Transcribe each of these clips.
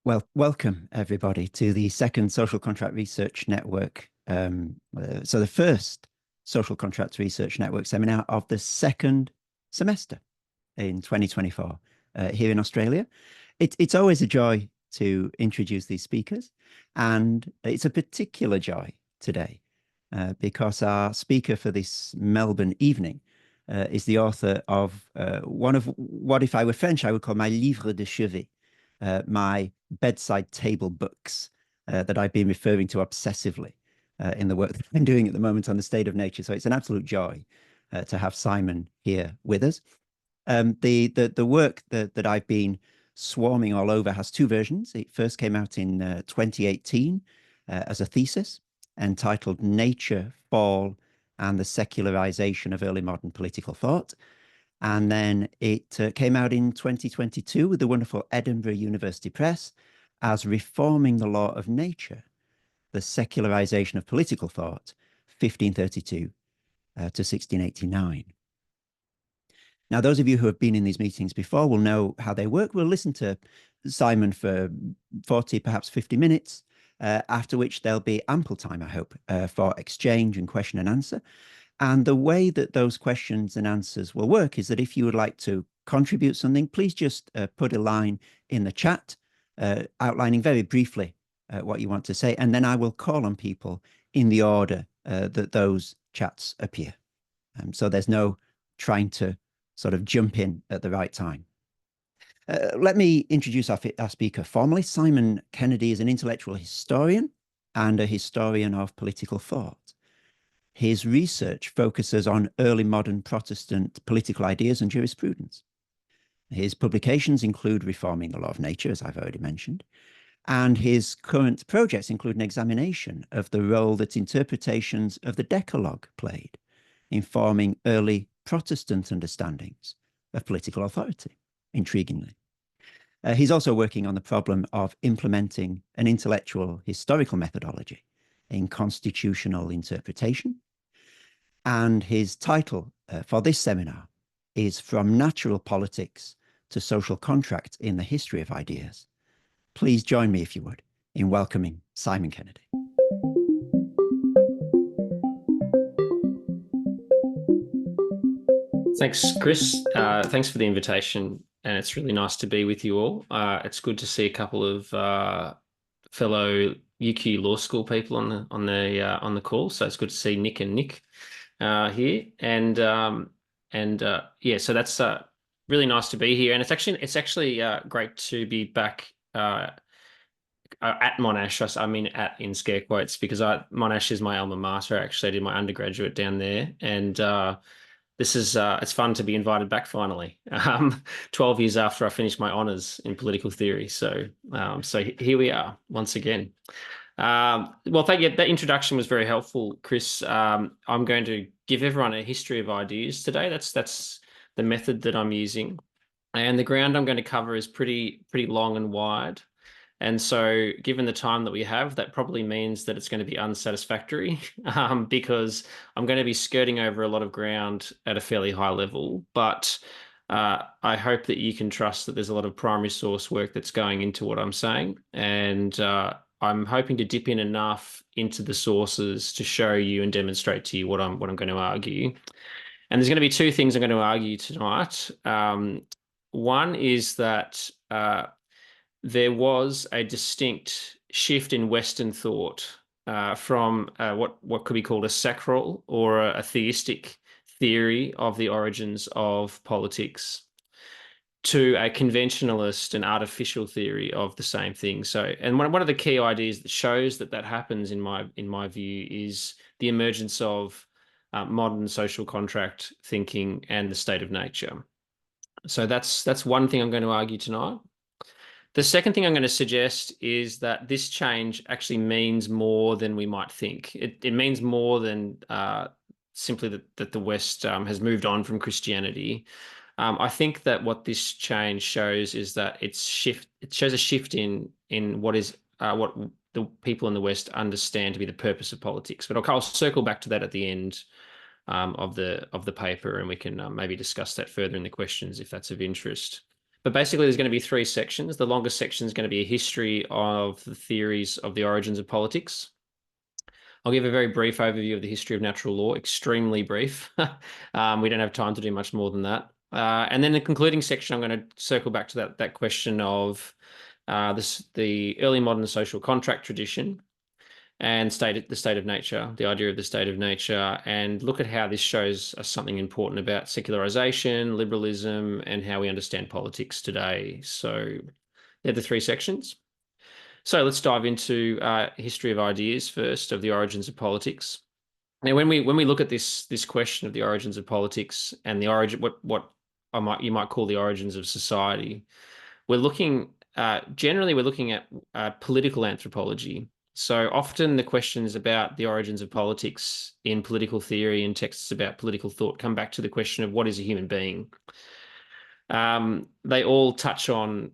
Well, welcome everybody to the second Social Contract Research Network. So the first Social Contract Research Network seminar of the second semester in 2024 here in Australia. It's always a joy to introduce these speakers, and it's a particular joy today because our speaker for this Melbourne evening is the author of one of what, if I were French, I would call my livre de chevet, my bedside table books that I've been referring to obsessively in the work that I'm doing at the moment on the state of nature. So it's an absolute joy to have Simon here with us. The work that I've been swarming all over has two versions. It first came out in 2018 as a thesis entitled Nature, Fall, and the Secularization of Early Modern Political Thought. And then it came out in 2022 with the wonderful Edinburgh University Press as Reforming the Law of Nature, the Secularization of Political Thought, 1532 to 1689. Now, those of you who have been in these meetings before will know how they work. We'll listen to Simon for 40, perhaps 50 minutes, after which there'll be ample time, I hope, for exchange and question and answer. And the way that those questions and answers will work is that if you would like to contribute something, please just put a line in the chat outlining very briefly what you want to say, and then I will call on people in the order that those chats appear. So there's no trying to sort of jump in at the right time. Let me introduce our speaker formally. Simon Kennedy is an intellectual historian and a historian of political thought. His research focuses on early modern Protestant political ideas and jurisprudence. His publications include Reforming the Law of Nature, as I've already mentioned, and his current projects include an examination of the role that interpretations of the Decalogue played in forming early Protestant understandings of political authority, intriguingly. He's also working on the problem of implementing an intellectual historical methodology in constitutional interpretation. And his title for this seminar is From Natural Politics to Social Contract in the History of Ideas. Please join me, if you would, in welcoming Simon Kennedy. Thanks, Chris. Thanks for the invitation, and it's really nice to be with you all. It's good to see a couple of fellow UQ Law School people on the call. So it's good to see Nick and Nick here, and yeah, so that's really nice to be here, and it's actually great to be back at Monash. I mean, in scare quotes, because Monash is my alma mater. Actually, I did my undergraduate down there, and this is it's fun to be invited back finally, 12 years after I finished my honours in political theory. So here we are once again. Well, thank you. That introduction was very helpful, Chris. I'm going to give everyone a history of ideas today. That's the method that I'm using, and the ground I'm going to cover is pretty long and wide. And so given the time that we have, that probably means that it's going to be unsatisfactory because I'm going to be skirting over a lot of ground at a fairly high level. But I hope that you can trust that there's a lot of primary source work that's going into what I'm saying. And I'm hoping to dip in enough into the sources to show you and demonstrate to you what I'm going to argue. And there's going to be two things I'm going to argue tonight. One is that there was a distinct shift in Western thought from what could be called a sacral or a theistic theory of the origins of politics to a conventionalist and artificial theory of the same thing. So, and one of the key ideas that shows that happens in my view is the emergence of modern social contract thinking and the state of nature. So that's one thing I'm going to argue tonight. The second thing I'm going to suggest is that this change actually means more than we might think. It means more than simply that the West has moved on from Christianity. I think that what this change shows is that it shows a shift in what the people in the West understand to be the purpose of politics. But I'll circle back to that at the end of the paper, and we can maybe discuss that further in the questions if that's of interest. But basically, there's going to be three sections. The longest section is going to be a history of the theories of the origins of politics. I'll give a very brief overview of the history of natural law, extremely brief. We don't have time to do much more than that. And then the concluding section, I'm going to circle back to that question of the early modern social contract tradition and the state of nature, the idea of the state of nature, and look at how this shows us something important about secularization, liberalism, and how we understand politics today. So they're the three sections. So let's dive into history of ideas first, of the origins of politics. Now, when we look at this question of the origins of politics and the origin, what you might call the origins of society, we're looking generally we're looking at political anthropology. So often the questions about the origins of politics in political theory and texts about political thought come back to the question of what is a human being. They all touch on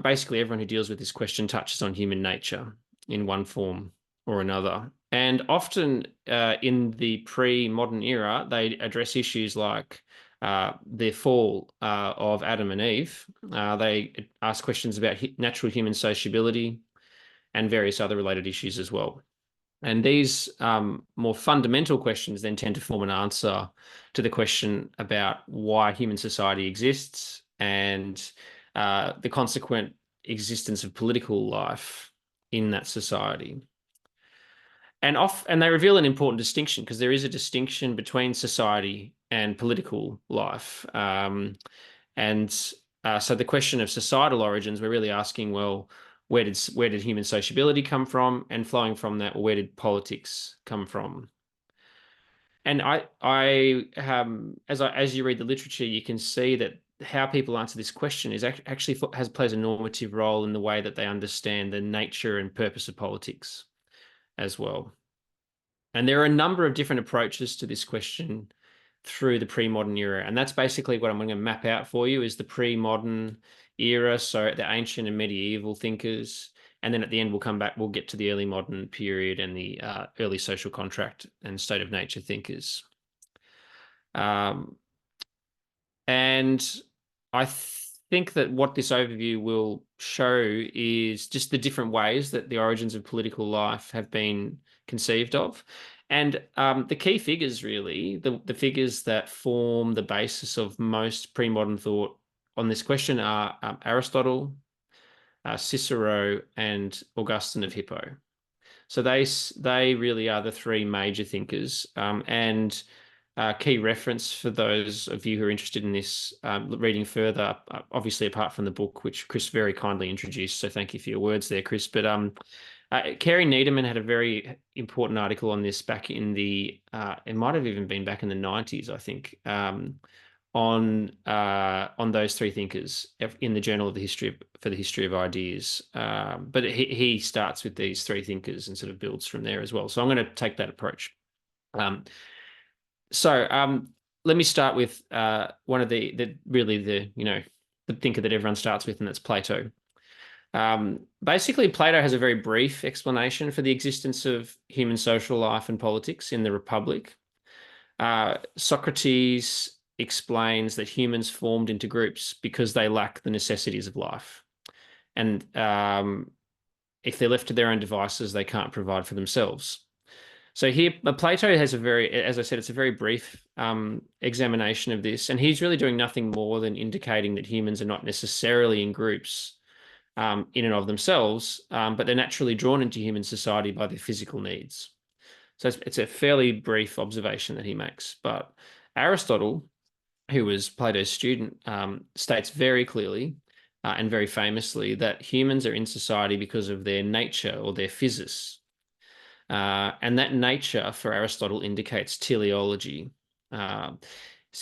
basically everyone who deals with this question touches on human nature in one form or another. And often in the pre-modern era, they address issues like the fall of Adam and Eve. They ask questions about natural human sociability and various other related issues as well. And these more fundamental questions then tend to form an answer to the question about why human society exists and the consequent existence of political life in that society. And they reveal an important distinction, because there is a distinction between society and political life. So the question of societal origins, we're really asking, well, where did human sociability come from? And flowing from that, where did politics come from? And as you read the literature, you can see that how people answer this question is actually plays a normative role in the way that they understand the nature and purpose of politics as well. And there are a number of different approaches to this question through the pre-modern era. And that's basically what I'm going to map out for you, is the pre-modern era, so the ancient and medieval thinkers. And then at the end, we'll get to the early modern period and the early social contract and state of nature thinkers. And I think that what this overview will show is just the different ways that the origins of political life have been conceived of. And the key figures, really, the figures that form the basis of most pre-modern thought on this question are Aristotle, Cicero, and Augustine of Hippo. So they really are the three major thinkers. And key reference for those of you who are interested in this reading further, obviously apart from the book, which Chris very kindly introduced. So thank you for your words there, Chris. But Carey Needleman had a very important article on this back in it might have even been back in the 90s, I think, on those three thinkers in the Journal of the History of Ideas. But he starts with these three thinkers and sort of builds from there as well. So I'm going to take that approach. Let me start with one of the thinker that everyone starts with, and that's Plato. Basically, Plato has a very brief explanation for the existence of human social life and politics in the Republic. Socrates explains that humans formed into groups because they lack the necessities of life. And if they're left to their own devices, they can't provide for themselves. So here, Plato has as I said, it's a very brief examination of this, and he's really doing nothing more than indicating that humans are not necessarily in groups in and of themselves, but they're naturally drawn into human society by their physical needs. So it's a fairly brief observation that he makes. But Aristotle, who was Plato's student, states very clearly and very famously that humans are in society because of their nature or their physis. And that nature for Aristotle indicates teleology. And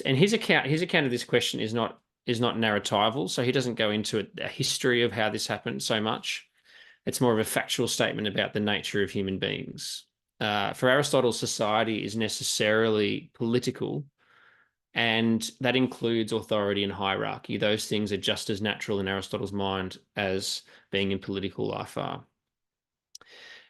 his account of this question is not narratival, so he doesn't go into a history of how this happened so much. It's more of a factual statement about the nature of human beings. For Aristotle, society is necessarily political, and that includes authority and hierarchy. Those things are just as natural in Aristotle's mind as being in political life are.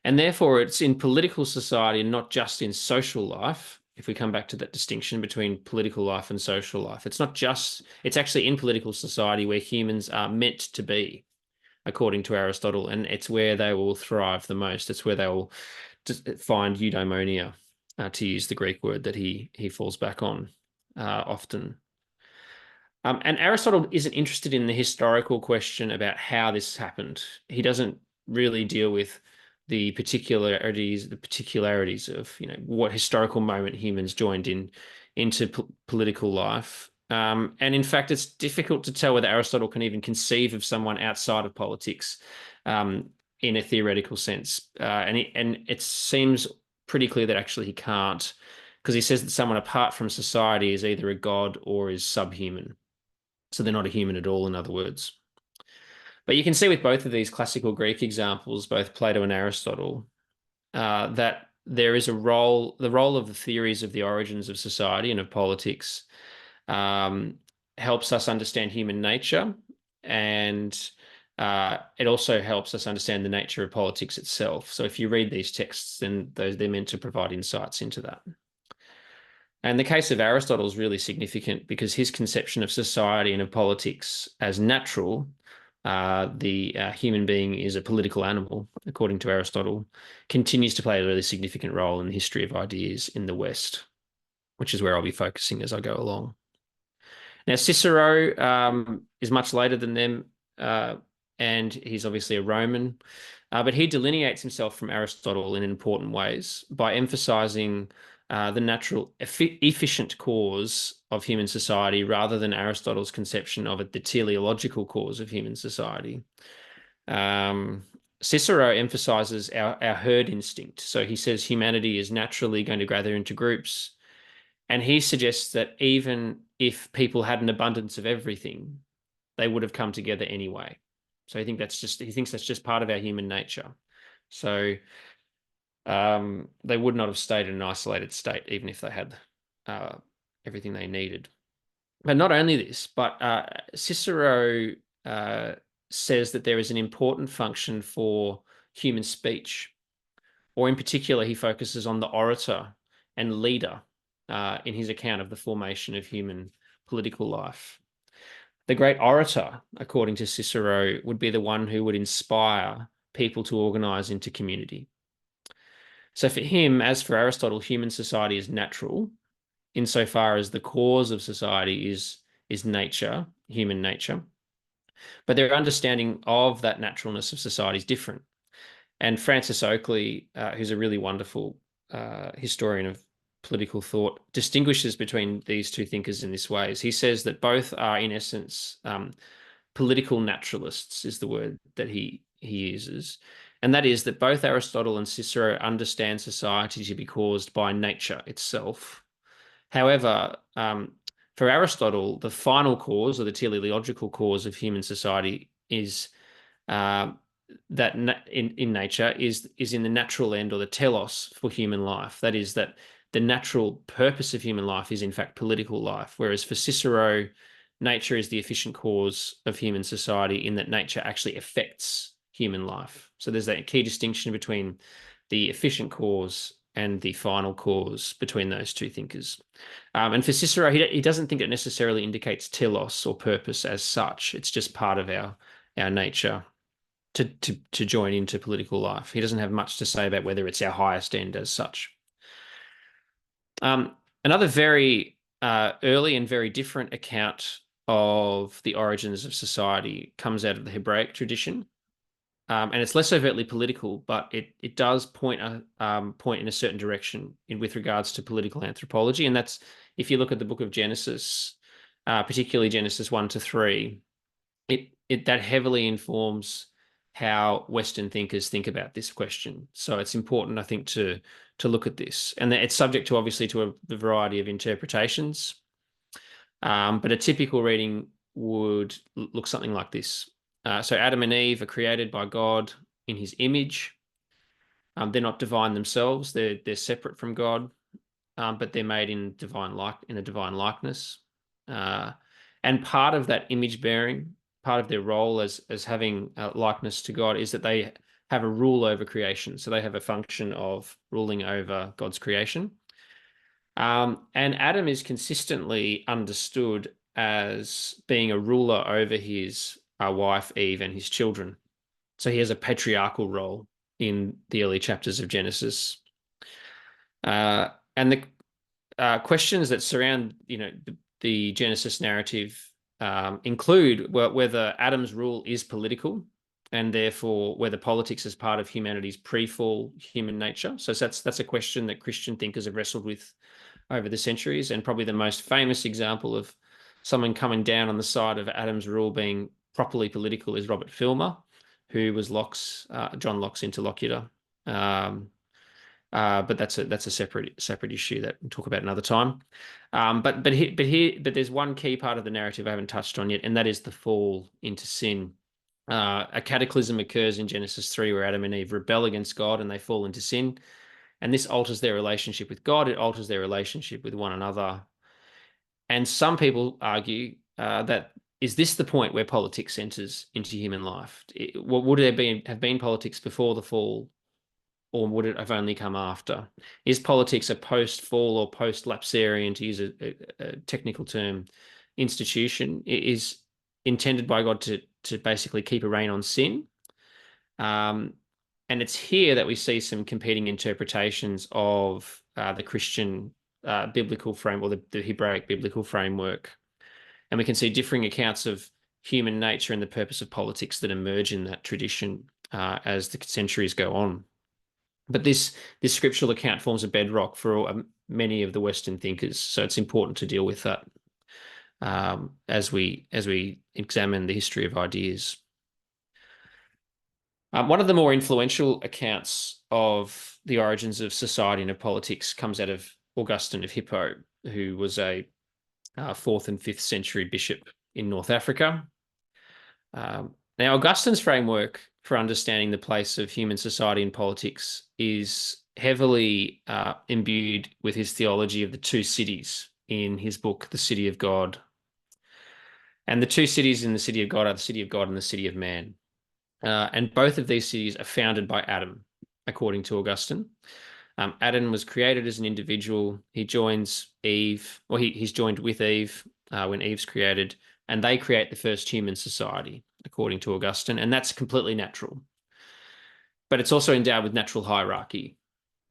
And therefore, it's in political society and not just in social life if we come back to that distinction between political life and social life. It's not just, it's actually in political society where humans are meant to be, according to Aristotle, and it's where they will thrive the most. It's where they will find eudaimonia, to use the Greek word that he falls back on often. And Aristotle isn't interested in the historical question about how this happened. He doesn't really deal with the particularities of, you know, what historical moment humans joined into political life. And in fact, it's difficult to tell whether Aristotle can even conceive of someone outside of politics in a theoretical sense. And it seems pretty clear that actually he can't, because he says that someone apart from society is either a god or is subhuman. So they're not a human at all, in other words. But you can see with both of these classical Greek examples, both Plato and Aristotle, that there is the role of the theories of the origins of society and of politics helps us understand human nature, and it also helps us understand the nature of politics itself. So if you read these texts, then they're meant to provide insights into that. And the case of Aristotle is really significant because his conception of society and of politics as natural, the human being is a political animal, according to Aristotle, continues to play a really significant role in the history of ideas in the West, which is where I'll be focusing as I go along. Now, Cicero is much later than them, and he's obviously a Roman, but he delineates himself from Aristotle in important ways by emphasizing the natural, efficient cause of human society rather than Aristotle's conception of it, the teleological cause of human society. Cicero emphasizes our herd instinct. So he says humanity is naturally going to gather into groups. And he suggests that even if people had an abundance of everything, they would have come together anyway. So he thinks that's just part of our human nature. So they would not have stayed in an isolated state, even if they had everything they needed. But not only this, but Cicero says that there is an important function for human speech, or in particular, he focuses on the orator and leader in his account of the formation of human political life. The great orator, according to Cicero, would be the one who would inspire people to organize into community. So for him, as for Aristotle, human society is natural insofar as the cause of society is nature, human nature. But their understanding of that naturalness of society is different. And Francis Oakley, who's a really wonderful historian of political thought, distinguishes between these two thinkers in this way. He says that both are, in essence, political naturalists, is the word that he uses. And that is that both Aristotle and Cicero understand society to be caused by nature itself. However, for Aristotle, the final cause, or the teleological cause of human society, is that in nature is in the natural end, or the telos, for human life. That is, that the natural purpose of human life is in fact political life, whereas for Cicero, nature is the efficient cause of human society, in that nature actually affects human life. So there's that key distinction between the efficient cause and the final cause between those two thinkers. And for Cicero, he doesn't think it necessarily indicates telos, or purpose, as such. It's just part of our nature to join into political life. He doesn't have much to say about whether it's our highest end as such. Another very early and very different account of the origins of society comes out of the Hebraic tradition. And it's less overtly political, but it does point in a certain direction with regards to political anthropology. And that's, if you look at the book of Genesis, particularly Genesis 1 to 3, that heavily informs how Western thinkers think about this question. So it's important, I think, to look at this. And it's subject to, obviously, to a variety of interpretations. But a typical reading would look something like this. So Adam and Eve are created by God in his image. They're not divine themselves. They're separate from God, but they're made in a divine likeness. And part of that image bearing, part of their role as having a likeness to God, is that they have a rule over creation. So they have a function of ruling over God's creation. And Adam is consistently understood as being a ruler over his wife Eve and his children. So he has a patriarchal role in the early chapters of Genesis. And the questions that surround, the Genesis narrative include whether Adam's rule is political, and therefore whether politics is part of humanity's pre-fall human nature. So that's a question that Christian thinkers have wrestled with over the centuries, and probably the most famous example of someone coming down on the side of Adam's rule being properly political is Robert Filmer, who was John Locke's interlocutor. But that's a separate issue that we'll talk about another time. But there's one key part of the narrative I haven't touched on yet, and that is the fall into sin. A cataclysm occurs in Genesis 3 where Adam and Eve rebel against God and they fall into sin. And this alters their relationship with God. It alters their relationship with one another. And some people argue that is this the point where politics enters into human life? Would there have been politics before the fall, or would it have only come after? Is politics a post-fall or post-lapsarian, to use a technical term, institution? It is intended by God to basically keep a rein on sin. And it's here that we see some competing interpretations of the Christian biblical frame, or the Hebraic biblical framework. And we can see differing accounts of human nature and the purpose of politics that emerge in that tradition as the centuries go on. But this scriptural account forms a bedrock for many of the Western thinkers. So it's important to deal with that as we examine the history of ideas. One of the more influential accounts of the origins of society and of politics comes out of Augustine of Hippo, who was a 4th and 5th century bishop in North Africa. Now, Augustine's framework for understanding the place of human society and politics is heavily imbued with his theology of the two cities in his book, The City of God. And the two cities in the City of God are the City of God and the City of Man. And both of these cities are founded by Adam, according to Augustine. Adam was created as an individual. He joins Eve, or he's joined with Eve when Eve's created, and they create the first human society, according to Augustine, and that's completely natural. But it's also endowed with natural hierarchy.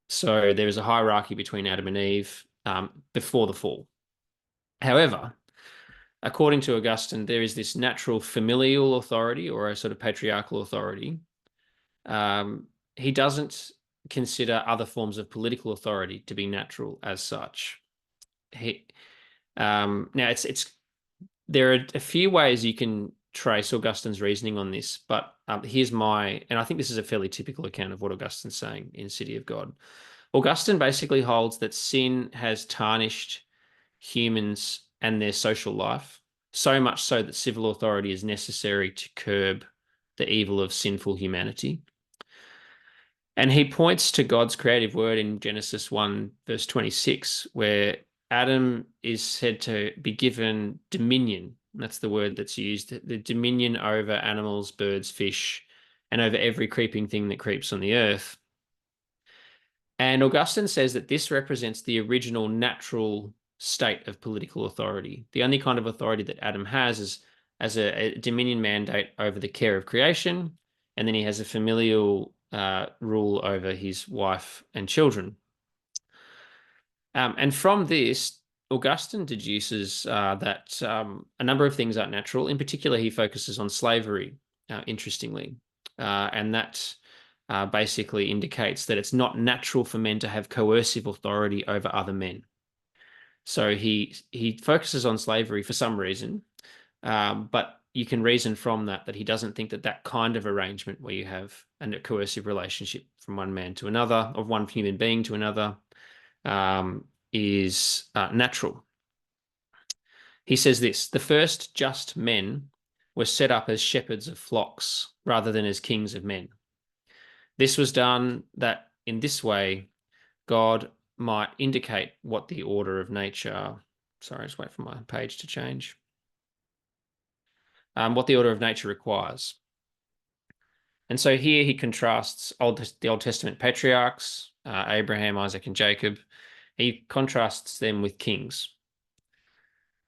So there is a hierarchy between Adam and Eve before the fall. However, according to Augustine, there is this natural familial authority, or a sort of patriarchal authority. He doesn't consider other forms of political authority to be natural as such. Now, there are a few ways you can trace Augustine's reasoning on this, but here's and I think this is a fairly typical account of what Augustine's saying in City of God. Augustine basically holds that sin has tarnished humans and their social life, so much so that civil authority is necessary to curb the evil of sinful humanity. And he points to God's creative word in Genesis 1, verse 26, where Adam is said to be given dominion. That's the word that's used, the dominion over animals, birds, fish, and over every creeping thing that creeps on the earth. And Augustine says that this represents the original natural state of political authority. The only kind of authority that Adam has is as a dominion mandate over the care of creation, and then he has a familial rule over his wife and children. And from this, Augustine deduces that a number of things aren't natural. In particular, he focuses on slavery, interestingly, and that basically indicates that it's not natural for men to have coercive authority over other men. So he focuses on slavery for some reason, but you can reason from that he doesn't think that kind of arrangement where you have a coercive relationship from one man to another, of one human being to another, is natural. He says this: the first just men were set up as shepherds of flocks rather than as kings of men. This was done that in this way God might indicate what the order of nature, sorry, just wait for my page to change, what the order of nature requires. And so here he contrasts the Old Testament patriarchs, Abraham, Isaac, and Jacob. He contrasts them with kings.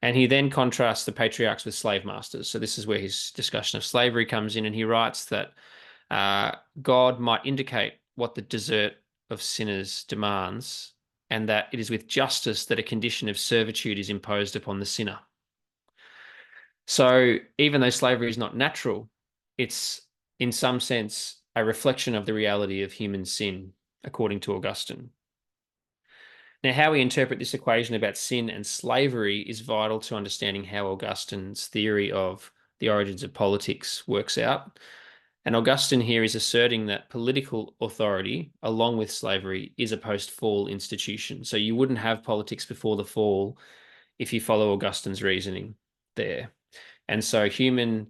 And he then contrasts the patriarchs with slave masters. So this is where his discussion of slavery comes in. And he writes that God might indicate what the desert of sinners demands, and that it is with justice that a condition of servitude is imposed upon the sinner. So even though slavery is not natural, it's in some sense a reflection of the reality of human sin, according to Augustine. Now, how we interpret this equation about sin and slavery is vital to understanding how Augustine's theory of the origins of politics works out. And Augustine here is asserting that political authority, along with slavery, is a post-fall institution. So you wouldn't have politics before the fall if you follow Augustine's reasoning there. And so human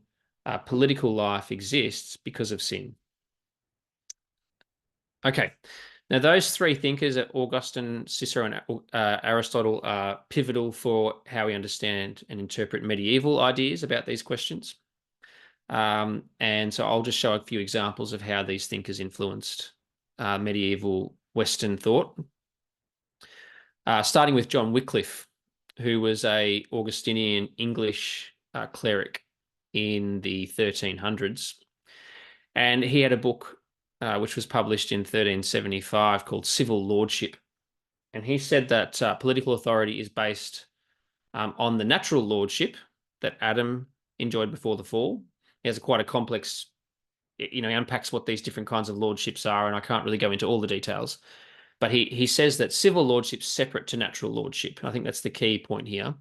political life exists because of sin. Okay. Now, those three thinkers, Augustine, Cicero, and Aristotle, are pivotal for how we understand and interpret medieval ideas about these questions. And so I'll just show a few examples of how these thinkers influenced medieval Western thought. Starting with John Wycliffe, who was an Augustinian English cleric in the 1300s. And he had a book which was published in 1375 called Civil Lordship. And he said that political authority is based on the natural lordship that Adam enjoyed before the fall. He has quite a complex, he unpacks what these different kinds of lordships are, and I can't really go into all the details. But he says that civil lordship's separate to natural lordship. I think that's the key point here.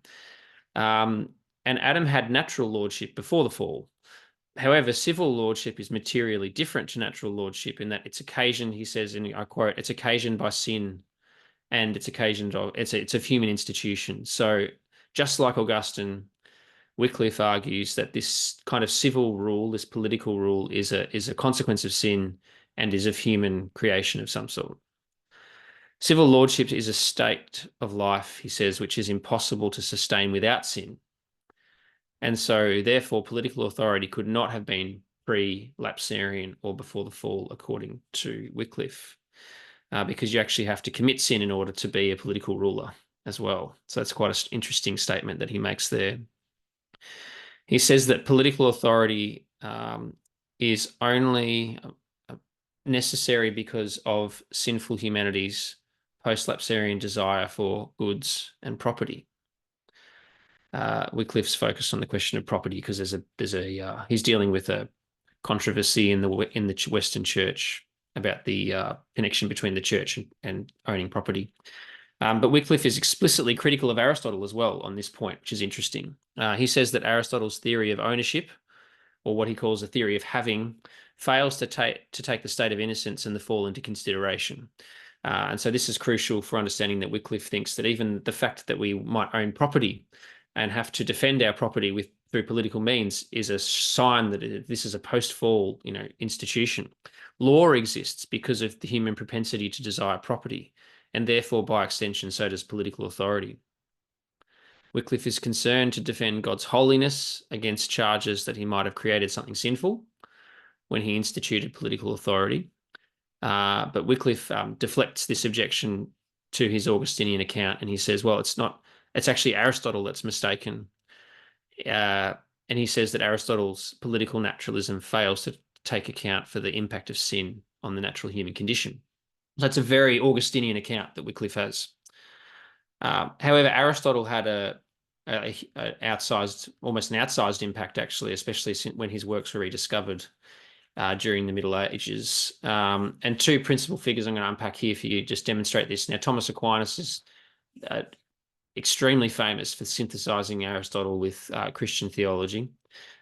And Adam had natural lordship before the fall. However, civil lordship is materially different to natural lordship in that it's occasioned, he says, and I quote, it's occasioned by sin, and it's occasioned of it's a human institution. So just like Augustine, Wycliffe argues that this kind of civil rule, this political rule, is a consequence of sin and is of human creation of some sort. Civil lordship is a state of life, he says, which is impossible to sustain without sin. And so, therefore, political authority could not have been pre-lapsarian or before the fall, according to Wycliffe, because you actually have to commit sin in order to be a political ruler as well. So that's quite an interesting statement that he makes there. He says that political authority is only necessary because of sinful humanity's post-lapsarian desire for goods and property. Wycliffe's focused on the question of property because he's dealing with a controversy in the Western Church about the connection between the church and owning property. But Wycliffe is explicitly critical of Aristotle as well on this point, which is interesting. He says that Aristotle's theory of ownership, or what he calls a theory of having, fails to take the state of innocence and the fall into consideration. And so this is crucial for understanding that Wycliffe thinks that even the fact that we might own property and have to defend our property through political means is a sign that this is a post-fall, institution. Law exists because of the human propensity to desire property, and therefore, by extension, so does political authority. Wycliffe is concerned to defend God's holiness against charges that he might have created something sinful when he instituted political authority. But Wycliffe deflects this objection to his Augustinian account, and he says, well, it's actually Aristotle that's mistaken. And he says that Aristotle's political naturalism fails to take account for the impact of sin on the natural human condition. That's a very Augustinian account that Wycliffe has. However, Aristotle had almost an outsized impact, actually, especially when his works were rediscovered during the Middle Ages. And two principal figures I'm going to unpack here for you just demonstrate this. Now, Thomas Aquinas is extremely famous for synthesizing Aristotle with Christian theology.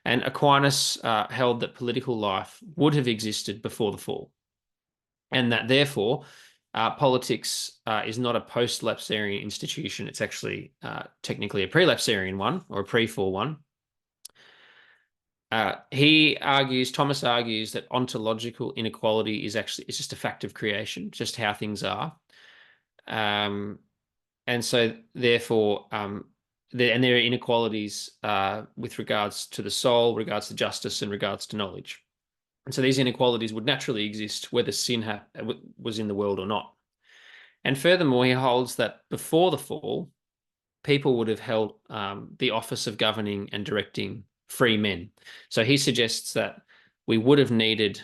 And Aquinas held that political life would have existed before the fall, and that therefore politics is not a post-lapsarian institution. It's actually technically a pre-lapsarian one, or a pre-fall one. Thomas argues that ontological inequality is just a fact of creation, just how things are. And so therefore, there are inequalities with regards to the soul, regards to justice, and regards to knowledge. And so these inequalities would naturally exist whether sin was in the world or not. And furthermore, he holds that before the fall, people would have held the office of governing and directing free men. So he suggests that we would have needed,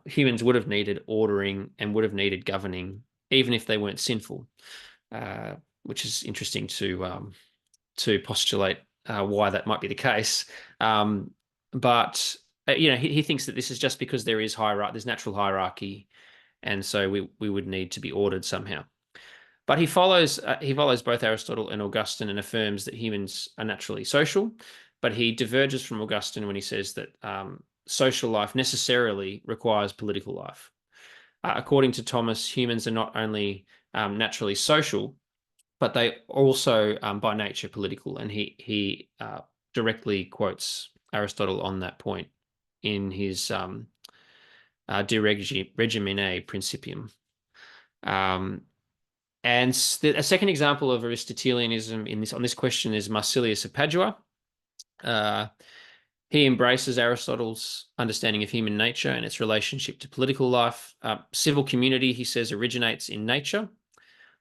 humans would have needed ordering and would have needed governing, even if they weren't sinful, which is interesting to postulate why that might be the case. But he thinks that this is just because there is there's natural hierarchy, and so we would need to be ordered somehow. But he follows both Aristotle and Augustine and affirms that humans are naturally social, but he diverges from Augustine when he says that social life necessarily requires political life. According to Thomas, humans are not only naturally social, but they also, by nature, political. And he directly quotes Aristotle on that point in his De Regimine Principium. And a second example of Aristotelianism on this question is Marsilius of Padua. He embraces Aristotle's understanding of human nature and its relationship to political life. Civil community, he says, originates in nature,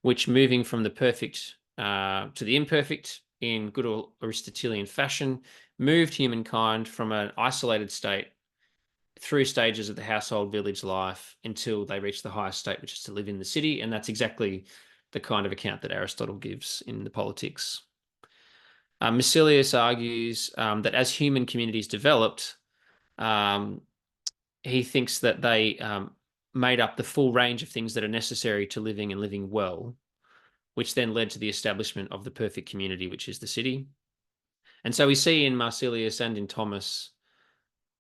which, moving from the perfect to the imperfect in good Aristotelian fashion, moved humankind from an isolated state through stages of the household village life until they reach the highest state, which is to live in the city. And that's exactly the kind of account that Aristotle gives in the Politics. Marsilius argues that as human communities developed, he thinks that they made up the full range of things that are necessary to living and living well, which then led to the establishment of the perfect community, which is the city. And so we see in Marsilius and in Thomas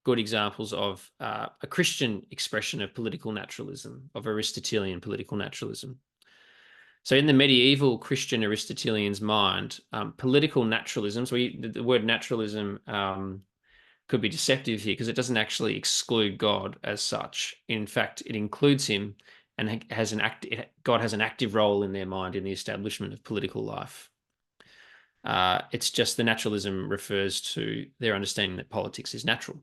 good examples of a Christian expression of political naturalism, of Aristotelian political naturalism. So in the medieval Christian Aristotelian's mind, political naturalism, so the word naturalism could be deceptive here because it doesn't actually exclude God as such. In fact, it includes him and God has an active role in their mind in the establishment of political life. It's just the naturalism refers to their understanding that politics is natural.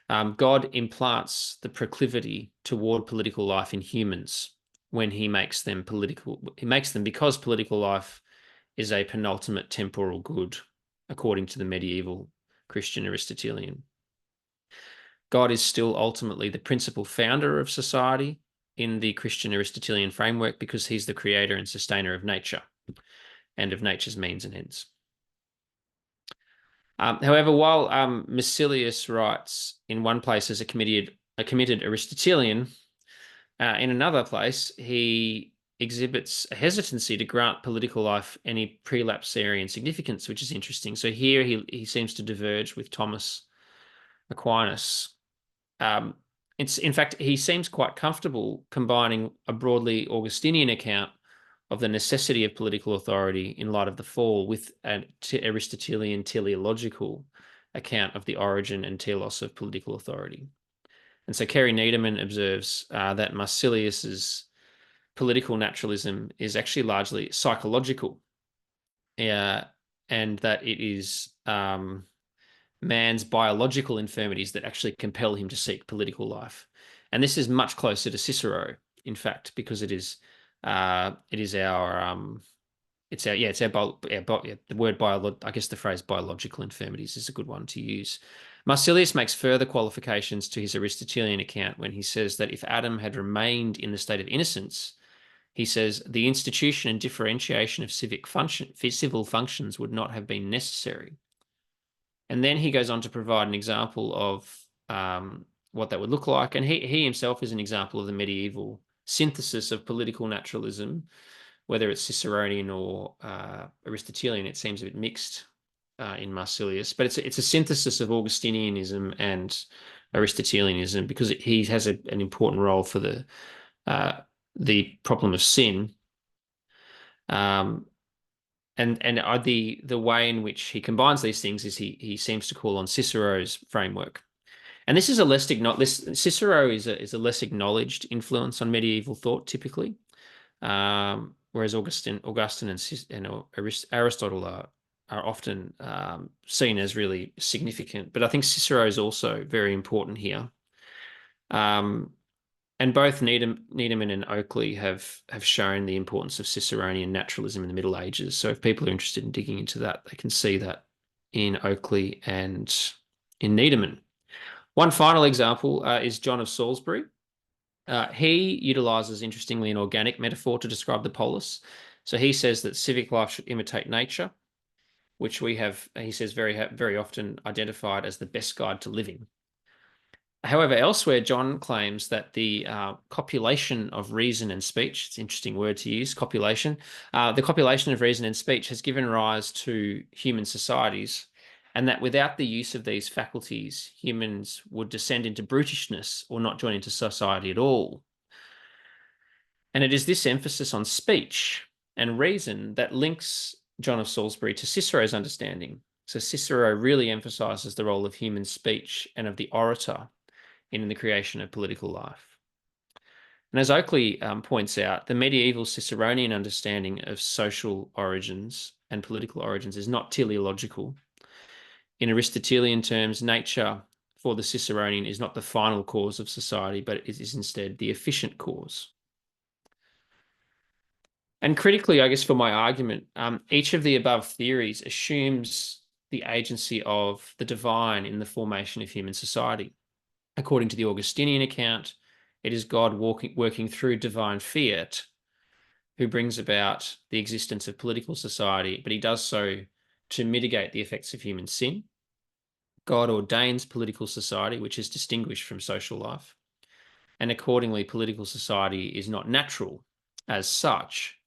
God implants the proclivity toward political life in humans when he makes them political. He makes them because political life is a penultimate temporal good, according to the medieval Christian Aristotelian. God is still ultimately the principal founder of society in the Christian Aristotelian framework because he's the creator and sustainer of nature and of nature's means and ends. However, while Marsilius writes in one place as a committed Aristotelian, in another place he exhibits a hesitancy to grant political life any prelapsarian significance, which is interesting. So here he seems to diverge with Thomas Aquinas. In fact, he seems quite comfortable combining a broadly Augustinian account of the necessity of political authority in light of the fall with an Aristotelian teleological account of the origin and telos of political authority. And so Kerry Niederman observes that Marsilius's political naturalism is actually largely psychological, and that it is man's biological infirmities that actually compel him to seek political life. And this is much closer to Cicero, in fact, because the word I guess the phrase biological infirmities is a good one to use. Marsilius makes further qualifications to his Aristotelian account when he says that if Adam had remained in the state of innocence, he says the institution and differentiation of civil functions would not have been necessary. And then he goes on to provide an example of what that would look like. And he himself is an example of the medieval synthesis of political naturalism, whether it's Ciceronian or Aristotelian. It seems a bit mixed in Marsilius, but it's a synthesis of Augustinianism and Aristotelianism because he has an important role for the problem of sin. And the way in which he combines these things is he seems to call on Cicero's framework. And this is Cicero is a less acknowledged influence on medieval thought typically, whereas Augustine and Aristotle are often seen as really significant. But I think Cicero is also very important here. And both Needham and Oakley have shown the importance of Ciceronian naturalism in the Middle Ages. So if people are interested in digging into that, they can see that in Oakley and in Needham. One final example is John of Salisbury. He utilizes, interestingly, an organic metaphor to describe the polis. So he says that civic life should imitate nature, which we have, he says, very often identified as the best guide to living. However, elsewhere, John claims that the copulation of reason and speech, it's an interesting word to use, copulation, the copulation of reason and speech has given rise to human societies, and that without the use of these faculties, humans would descend into brutishness or not join into society at all. And it is this emphasis on speech and reason that links John of Salisbury to Cicero's understanding. So Cicero really emphasizes the role of human speech and of the orator in the creation of political life. And as Oakley points out, the medieval Ciceronian understanding of social origins and political origins is not teleological. In Aristotelian terms, nature for the Ciceronian is not the final cause of society, but it is instead the efficient cause. And critically, I guess for my argument, each of the above theories assumes the agency of the divine in the formation of human society. According to the Augustinian account, it is God working through divine fiat who brings about the existence of political society, but he does so to mitigate the effects of human sin. God ordains political society, which is distinguished from social life. And accordingly, political society is not natural as such.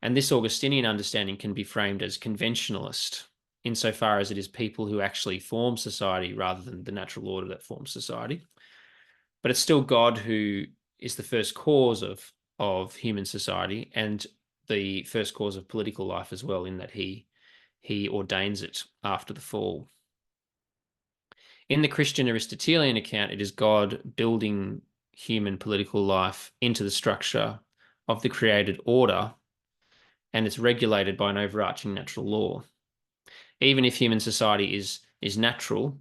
And this Augustinian understanding can be framed as conventionalist, insofar as it is people who actually form society rather than the natural order that forms society. But it's still God who is the first cause of human society and the first cause of political life as well, in that he ordains it after the fall. In the Christian Aristotelian account, it is God building human political life into the structure of the created order, and it's regulated by an overarching natural law. Even if human society is natural,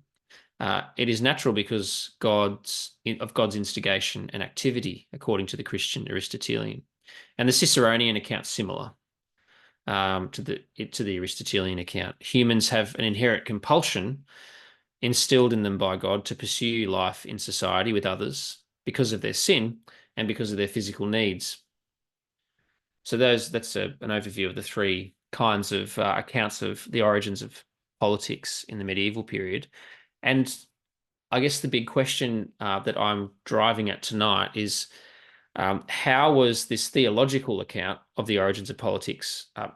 it is natural because of God's instigation and activity, according to the Christian Aristotelian. And the Ciceronian account's similar to the Aristotelian account. Humans have an inherent compulsion instilled in them by God to pursue life in society with others because of their sin and because of their physical needs. So that's an overview of the three kinds of accounts of the origins of politics in the medieval period. And I guess the big question that I'm driving at tonight is how was this theological account of the origins of politics, how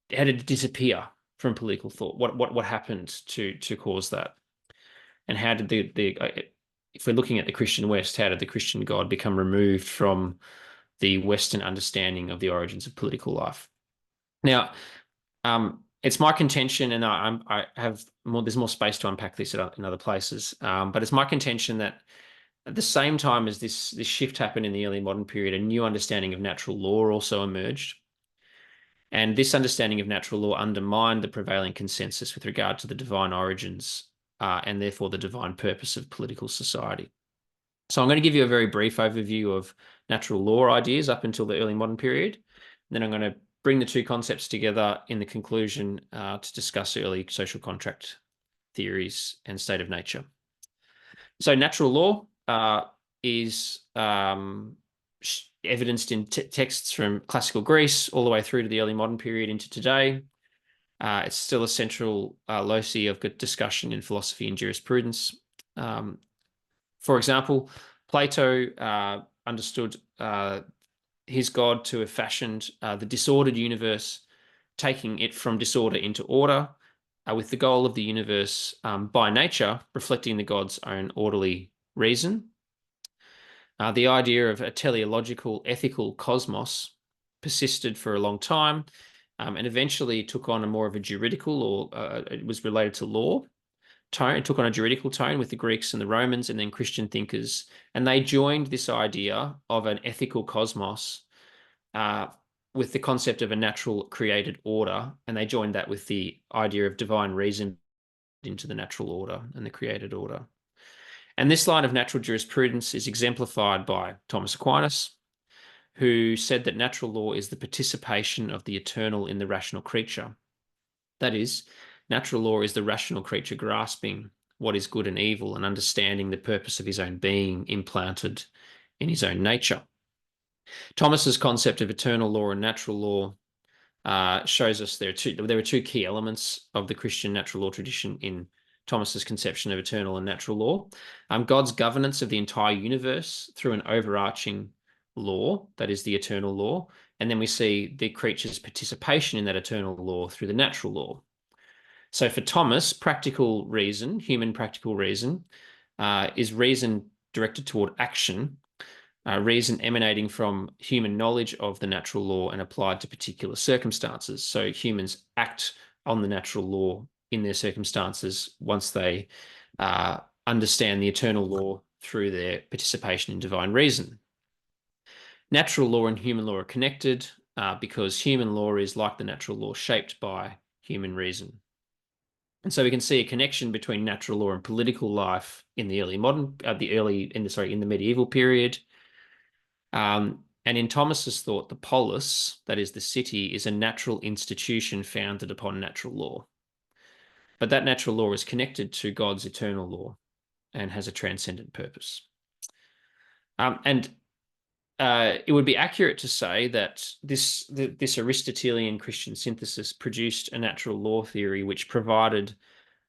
did it disappear from political thought? What happened to cause that? And how did if we're looking at the Christian West, how did the Christian God become removed from the Western understanding of the origins of political life? Now, it's my contention, and I have more. There's more space to unpack this in other places, but it's my contention that at the same time as this shift happened in the early modern period, a new understanding of natural law also emerged. And this understanding of natural law undermined the prevailing consensus with regard to the divine origins and therefore the divine purpose of political society. So I'm going to give you a very brief overview of natural law ideas up until the early modern period. And then I'm going to bring the two concepts together in the conclusion to discuss early social contract theories and state of nature. So natural law is evidenced in texts from classical Greece all the way through to the early modern period into today. It's still a central loci of good discussion in philosophy and jurisprudence. For example, Plato understood his God to have fashioned the disordered universe, taking it from disorder into order, with the goal of the universe by nature reflecting the God's own orderly reason. The idea of a teleological ethical cosmos persisted for a long time and eventually took on a more of a juridical, or it was related to law tone. It took on a juridical tone with the Greeks and the Romans and then Christian thinkers. And they joined this idea of an ethical cosmos with the concept of a natural created order. And they joined that with the idea of divine reason into the natural order and the created order. And this line of natural jurisprudence is exemplified by Thomas Aquinas, who said that natural law is the participation of the eternal in the rational creature. That is, natural law is the rational creature grasping what is good and evil and understanding the purpose of his own being implanted in his own nature. Thomas's concept of eternal law and natural law shows us there are two key elements of the Christian natural law tradition in Thomas's conception of eternal and natural law. God's governance of the entire universe through an overarching law, that is the eternal law, and then we see the creature's participation in that eternal law through the natural law. So for Thomas, practical reason, human practical reason, is reason directed toward action, reason emanating from human knowledge of the natural law and applied to particular circumstances. So humans act on the natural law in their circumstances once they understand the eternal law through their participation in divine reason. Natural law and human law are connected because human law is, like the natural law, shaped by human reason. And so we can see a connection between natural law and political life in the in the medieval period. And in Thomas's thought, the polis, that is the city, is a natural institution founded upon natural law. But that natural law is connected to God's eternal law and has a transcendent purpose. It would be accurate to say that this Aristotelian Christian synthesis produced a natural law theory which provided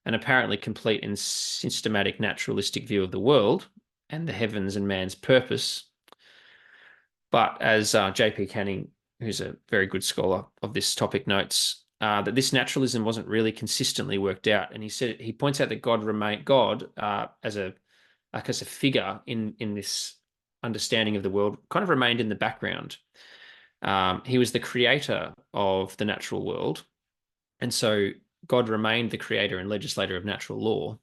an apparently complete and systematic naturalistic view of the world and the heavens and man's purpose. But as J.P. Canning, who's a very good scholar of this topic, notes, that this naturalism wasn't really consistently worked out. And he points out that God as a figure in this understanding of the world kind of remained in the background. He was the creator of the natural world. And so God remained the creator and legislator of natural law.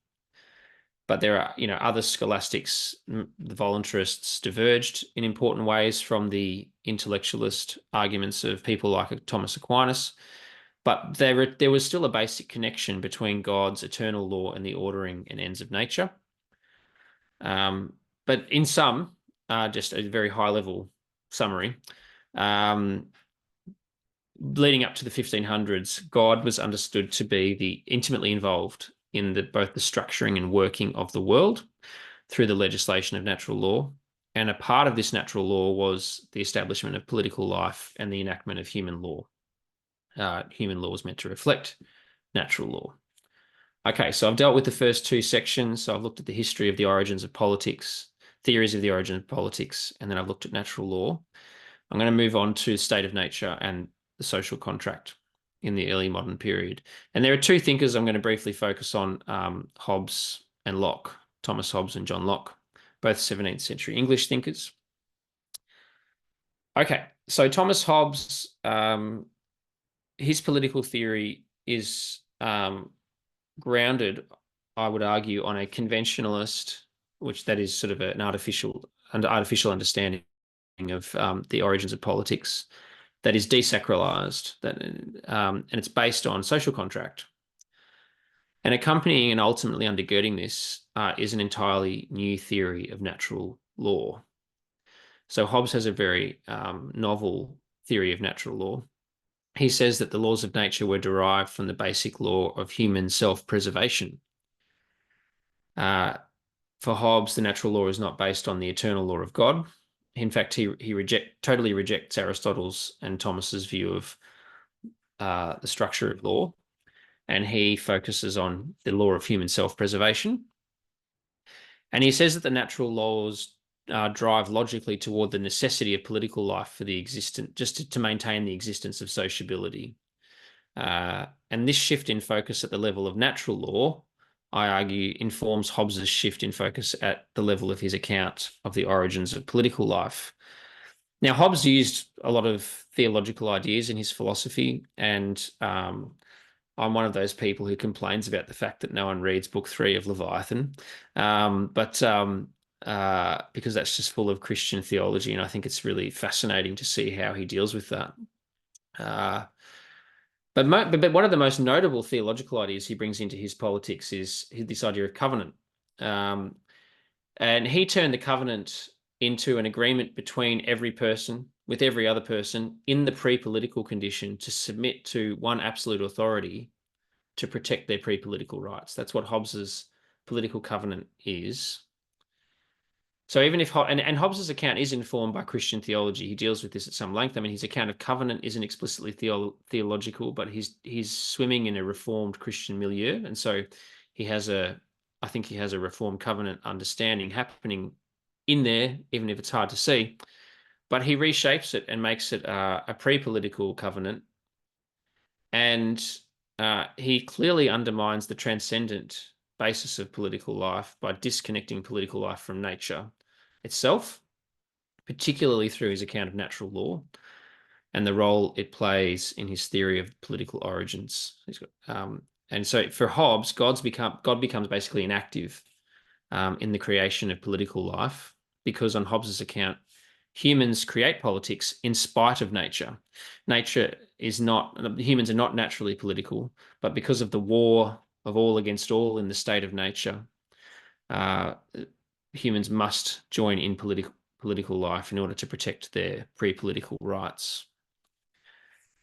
But there are, other scholastics, the voluntarists, diverged in important ways from the intellectualist arguments of people like Thomas Aquinas. But there was still a basic connection between God's eternal law and the ordering and ends of nature. But in sum, just a very high-level summary, leading up to the 1500s, God was understood to be intimately involved in both the structuring and working of the world through the legislation of natural law. And a part of this natural law was the establishment of political life and the enactment of human law. Human law was meant to reflect natural law. Okay, so I've dealt with the first two sections. So I've looked at the history of the origins of politics, theories of the origin of politics, and then I've looked at natural law. I'm going to move on to state of nature and the social contract in the early modern period. And there are two thinkers I'm going to briefly focus on, Hobbes and Locke, Thomas Hobbes and John Locke, both 17th century English thinkers. Okay, so Thomas Hobbes, his political theory is grounded, I would argue, on a conventionalist, that is sort of an artificial understanding of the origins of politics, that is desacralized, and it's based on social contract. And accompanying and ultimately undergirding this is an entirely new theory of natural law. So Hobbes has a very novel theory of natural law. He says that the laws of nature were derived from the basic law of human self-preservation. For Hobbes, the natural law is not based on the eternal law of God. In fact, he totally rejects Aristotle's and Thomas's view of the structure of law, and he focuses on the law of human self-preservation. And he says that the natural laws drive logically toward the necessity of political life for the just to maintain the existence of sociability. And this shift in focus at the level of natural law, I argue, informs Hobbes's shift in focus at the level of his account of the origins of political life. Now, Hobbes used a lot of theological ideas in his philosophy, and I'm one of those people who complains about the fact that no one reads Book 3 of Leviathan, because that's just full of Christian theology, and I think it's really fascinating to see how he deals with that. But one of the most notable theological ideas he brings into his politics is this idea of covenant. And he turned the covenant into an agreement between every person with every other person in the pre-political condition to submit to one absolute authority to protect their pre-political rights. That's what Hobbes's political covenant is. So even if and Hobbes's account is informed by Christian theology, he deals with this at some length. I mean, his account of covenant isn't explicitly theological, but he's swimming in a reformed Christian milieu, and so I think he has a reformed covenant understanding happening in there, even if it's hard to see. But he reshapes it and makes it a pre-political covenant, and he clearly undermines the transcendent basis of political life by disconnecting political life from nature itself, particularly through his account of natural law and the role it plays in his theory of political origins. And so for Hobbes, God becomes basically inactive in the creation of political life, because on Hobbes's account, humans create politics in spite of nature. Humans are not naturally political, but because of the war of all against all in the state of nature, humans must join in political life in order to protect their pre-political rights.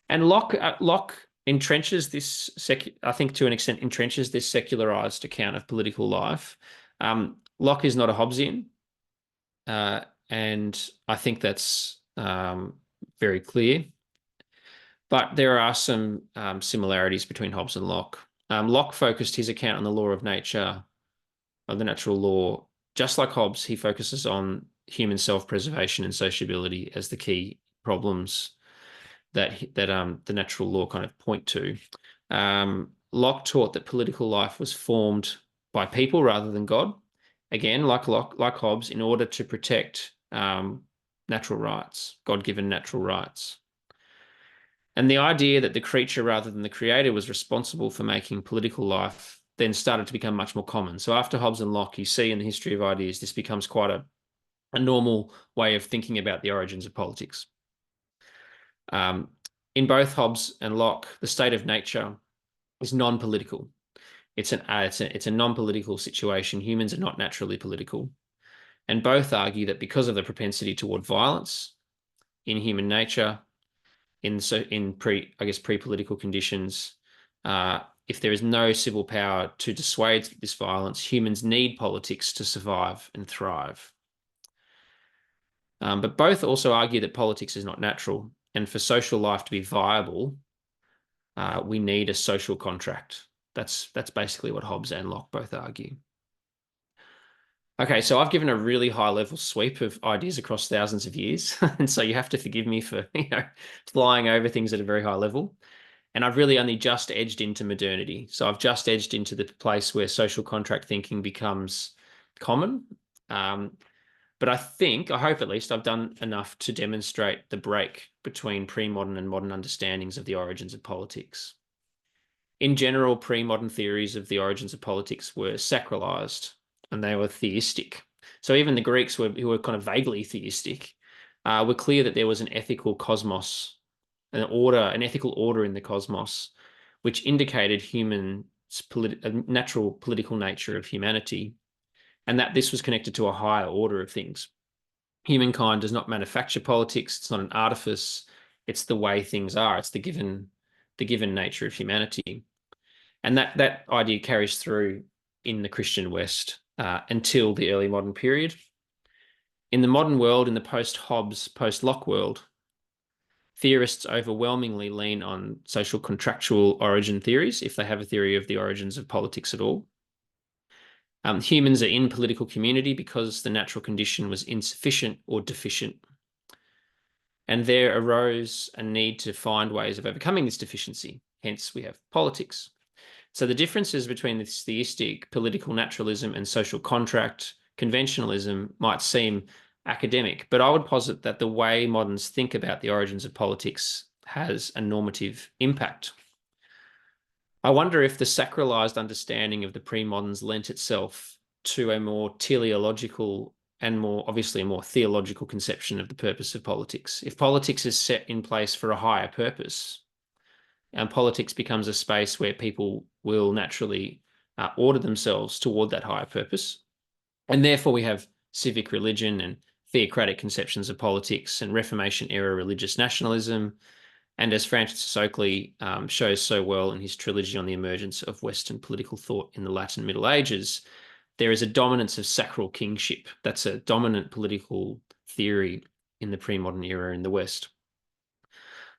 And Locke entrenches this, I think to an extent, entrenches this secularized account of political life. Locke is not a Hobbesian, and I think that's very clear. But there are some similarities between Hobbes and Locke. Locke focused his account on the law of nature, of the natural law. Just like Hobbes, he focuses on human self-preservation and sociability as the key problems that the natural law kind of point to. Locke taught that political life was formed by people rather than God. Again, like Hobbes, in order to protect natural rights, God-given natural rights. And the idea that the creature rather than the creator was responsible for making political life then started to become much more common. So after Hobbes and Locke, you see in the history of ideas, this becomes quite a normal way of thinking about the origins of politics. In both Hobbes and Locke, the state of nature is non-political. It's a non-political situation. Humans are not naturally political. And both argue that because of the propensity toward violence in human nature, in pre-political conditions, if there is no civil power to dissuade this violence, humans need politics to survive and thrive. But both also argue that politics is not natural, and for social life to be viable, we need a social contract. That's basically what Hobbes and Locke both argue. Okay, so I've given a really high-level sweep of ideas across thousands of years, and so you have to forgive me for flying over things at a very high level. And I've really only just edged into modernity. So I've just edged into the place where social contract thinking becomes common. But I hope at least, I've done enough to demonstrate the break between pre-modern and modern understandings of the origins of politics. In general, pre-modern theories of the origins of politics were sacralized, and they were theistic. So even the Greeks, who were kind of vaguely theistic, were clear that there was an ethical cosmos, an ethical order in the cosmos, which indicated natural political nature of humanity, and that this was connected to a higher order of things. Humankind does not manufacture politics. It's not an artifice. It's the way things are. It's the given nature of humanity. And that idea carries through in the Christian West until the early modern period. In the modern world, in the post-Hobbes, post-Locke world, theorists overwhelmingly lean on social contractual origin theories, if they have a theory of the origins of politics at all. Humans are in political community because the natural condition was insufficient or deficient. And there arose a need to find ways of overcoming this deficiency. Hence, we have politics. So the differences between this theistic political naturalism and social contract conventionalism might seem academic, but I would posit that the way moderns think about the origins of politics has a normative impact. I wonder if the sacralized understanding of the pre-moderns lent itself to a more teleological and obviously a more theological conception of the purpose of politics. If politics is set in place for a higher purpose, and politics becomes a space where people will naturally order themselves toward that higher purpose, And therefore we have civic religion and theocratic conceptions of politics and Reformation era religious nationalism. And as Francis Oakley shows so well in his trilogy on the emergence of Western political thought in the Latin Middle Ages, there is a dominance of sacral kingship. That's a dominant political theory in the pre-modern era in the West.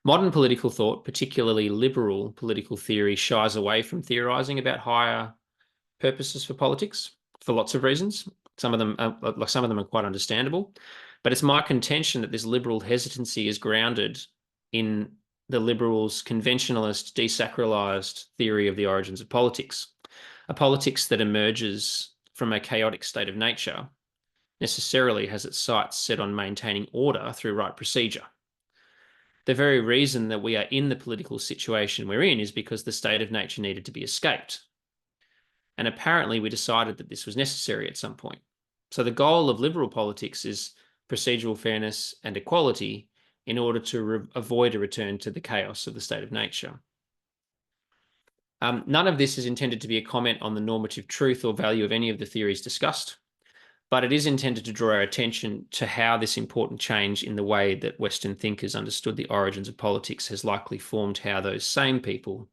Modern political thought, particularly liberal political theory, shies away from theorizing about higher purposes for politics for lots of reasons. Some of them are quite understandable, but it's my contention that this liberal hesitancy is grounded in the liberals' conventionalist, desacralized theory of the origins of politics, a politics that emerges from a chaotic state of nature necessarily has its sights set on maintaining order through right procedure. The very reason that we are in the political situation we're in is because the state of nature needed to be escaped. And apparently we decided that this was necessary at some point. So the goal of liberal politics is procedural fairness and equality in order to avoid a return to the chaos of the state of nature. None of this is intended to be a comment on the normative truth or value of any of the theories discussed, but it is intended to draw our attention to how this important change in the way that Western thinkers understood the origins of politics has likely formed how those same people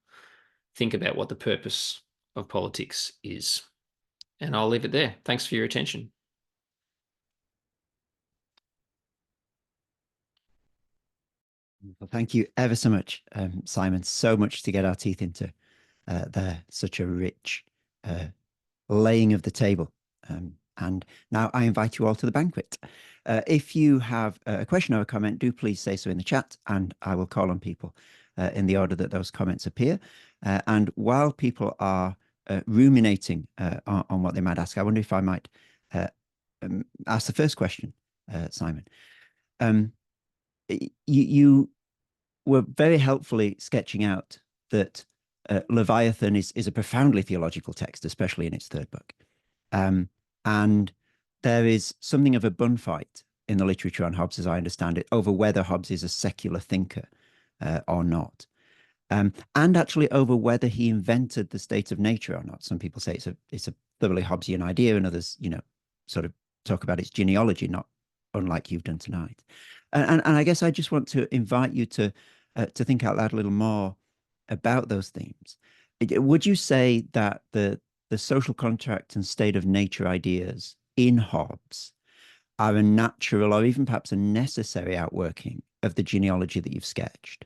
think about what the purpose of politics is. And I'll leave it there. Thanks for your attention. Well, thank you ever so much, Simon. So much to get our teeth into there. Such a rich laying of the table. And now I invite you all to the banquet. If you have a question or a comment, do please say so in the chat, and I will call on people in the order that those comments appear. And while people are ruminating on what they might ask, I wonder if I might ask the first question, Simon. You were very helpfully sketching out that Leviathan is a profoundly theological text, especially in its third book. And there is something of a bun fight in the literature on Hobbes, as I understand it, over whether Hobbes is a secular thinker or not. And actually over whether he invented the state of nature or not. Some people say it's a thoroughly Hobbesian idea, and others, sort of talk about its genealogy, not unlike you've done tonight. And I guess I just want to invite you to think out loud a little more about those themes. Would you say that the social contract and state of nature ideas in Hobbes are a natural or even perhaps a necessary outworking of the genealogy that you've sketched?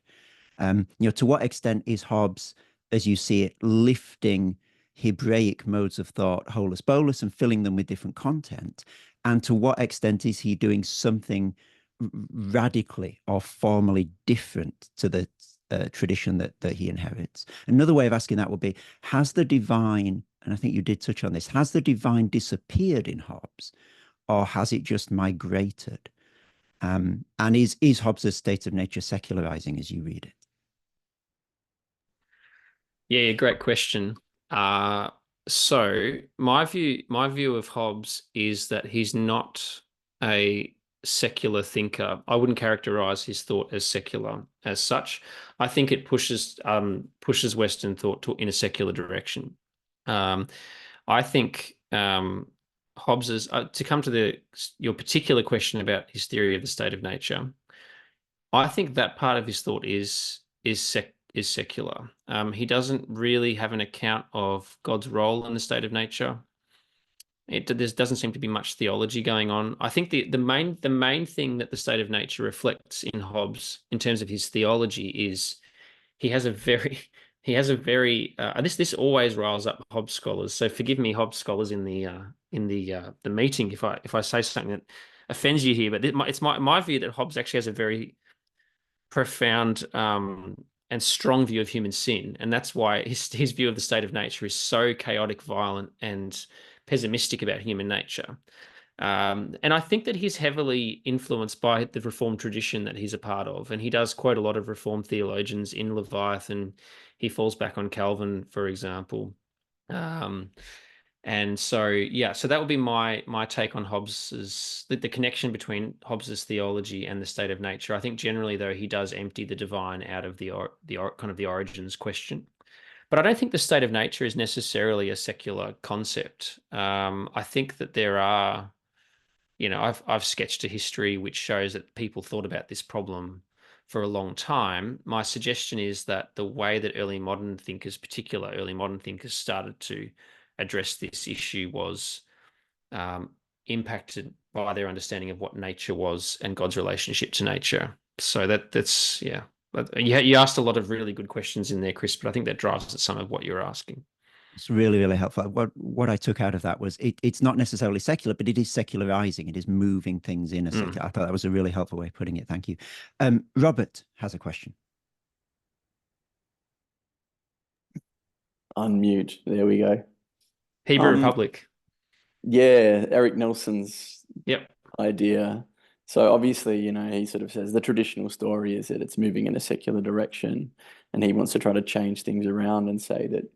To what extent is Hobbes, as you see it, lifting Hebraic modes of thought, holus bolus, and filling them with different content? And to what extent is he doing something radically or formally different to the tradition that he inherits? Another way of asking that would be, has the divine, and I think you did touch on this, has the divine disappeared in Hobbes, or has it just migrated? And is Hobbes' state of nature secularizing as you read it? Yeah, great question. So my view of Hobbes is that he's not a secular thinker. I wouldn't characterize his thought as secular as such. I think it pushes Western thought in a secular direction. I think Hobbes is to come to your particular question about his theory of the state of nature. I think that part of his thought is secular. He doesn't really have an account of God's role in the state of nature. There doesn't seem to be much theology going on. I think the main thing that the state of nature reflects in Hobbes in terms of his theology is he has a very this always riles up Hobbes scholars. So forgive me, Hobbes scholars in the meeting if I say something that offends you here, but it's my view that Hobbes actually has a very profound and strong view of human sin, and that's why his view of the state of nature is so chaotic, violent, and pessimistic about human nature. And I think that he's heavily influenced by the Reformed tradition that he's a part of, and he does quote a lot of Reformed theologians in Leviathan. He falls back on Calvin, for example. And so, yeah, so that would be my take on Hobbes's the connection between Hobbes's theology and the state of nature. I think generally, though, he does empty the divine out of the kind of the origins question. But I don't think the state of nature is necessarily a secular concept. I think that there are, I've sketched a history which shows that people thought about this problem for a long time. My suggestion is that the way that early modern thinkers started to address this issue was impacted by their understanding of what nature was and God's relationship to nature. So that's yeah. But you asked a lot of really good questions in there, Chris, but I think that drives at some of what you're asking. It's really, really helpful. What I took out of that was it's not necessarily secular, but it is secularizing. It is moving things in a secular. I thought that was a really helpful way of putting it. Thank you. Robert has a question. Unmute. There we go. Hebrew Republic. Yeah, Eric Nelson's Yep. idea. So obviously, he sort of says the traditional story is that it's moving in a secular direction, and he wants to try to change things around and say that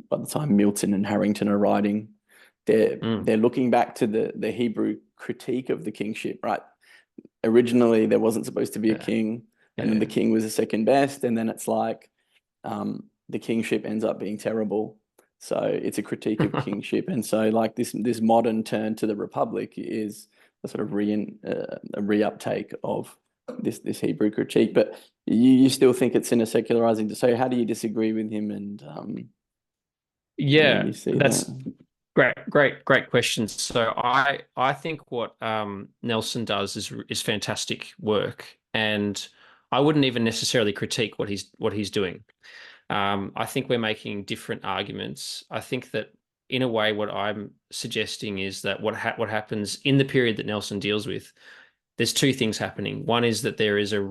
by the time Milton and Harrington are writing, they're looking back to the Hebrew critique of the kingship, right? Originally, there wasn't supposed to be a king, and then the king was the second best, and then it's like the kingship ends up being terrible. So it's a critique of kingship, and so like this modern turn to the republic is a sort of a reuptake of this Hebrew critique. But you still think it's in a secularizing. So how do you disagree with him? And yeah, you see that's that? great question. So I think what Nelson does is fantastic work, and I wouldn't even necessarily critique what he's doing. I think we're making different arguments. I think that in a way, what I'm suggesting is that what happens in the period that Nelson deals with, there's two things happening. One is that there is a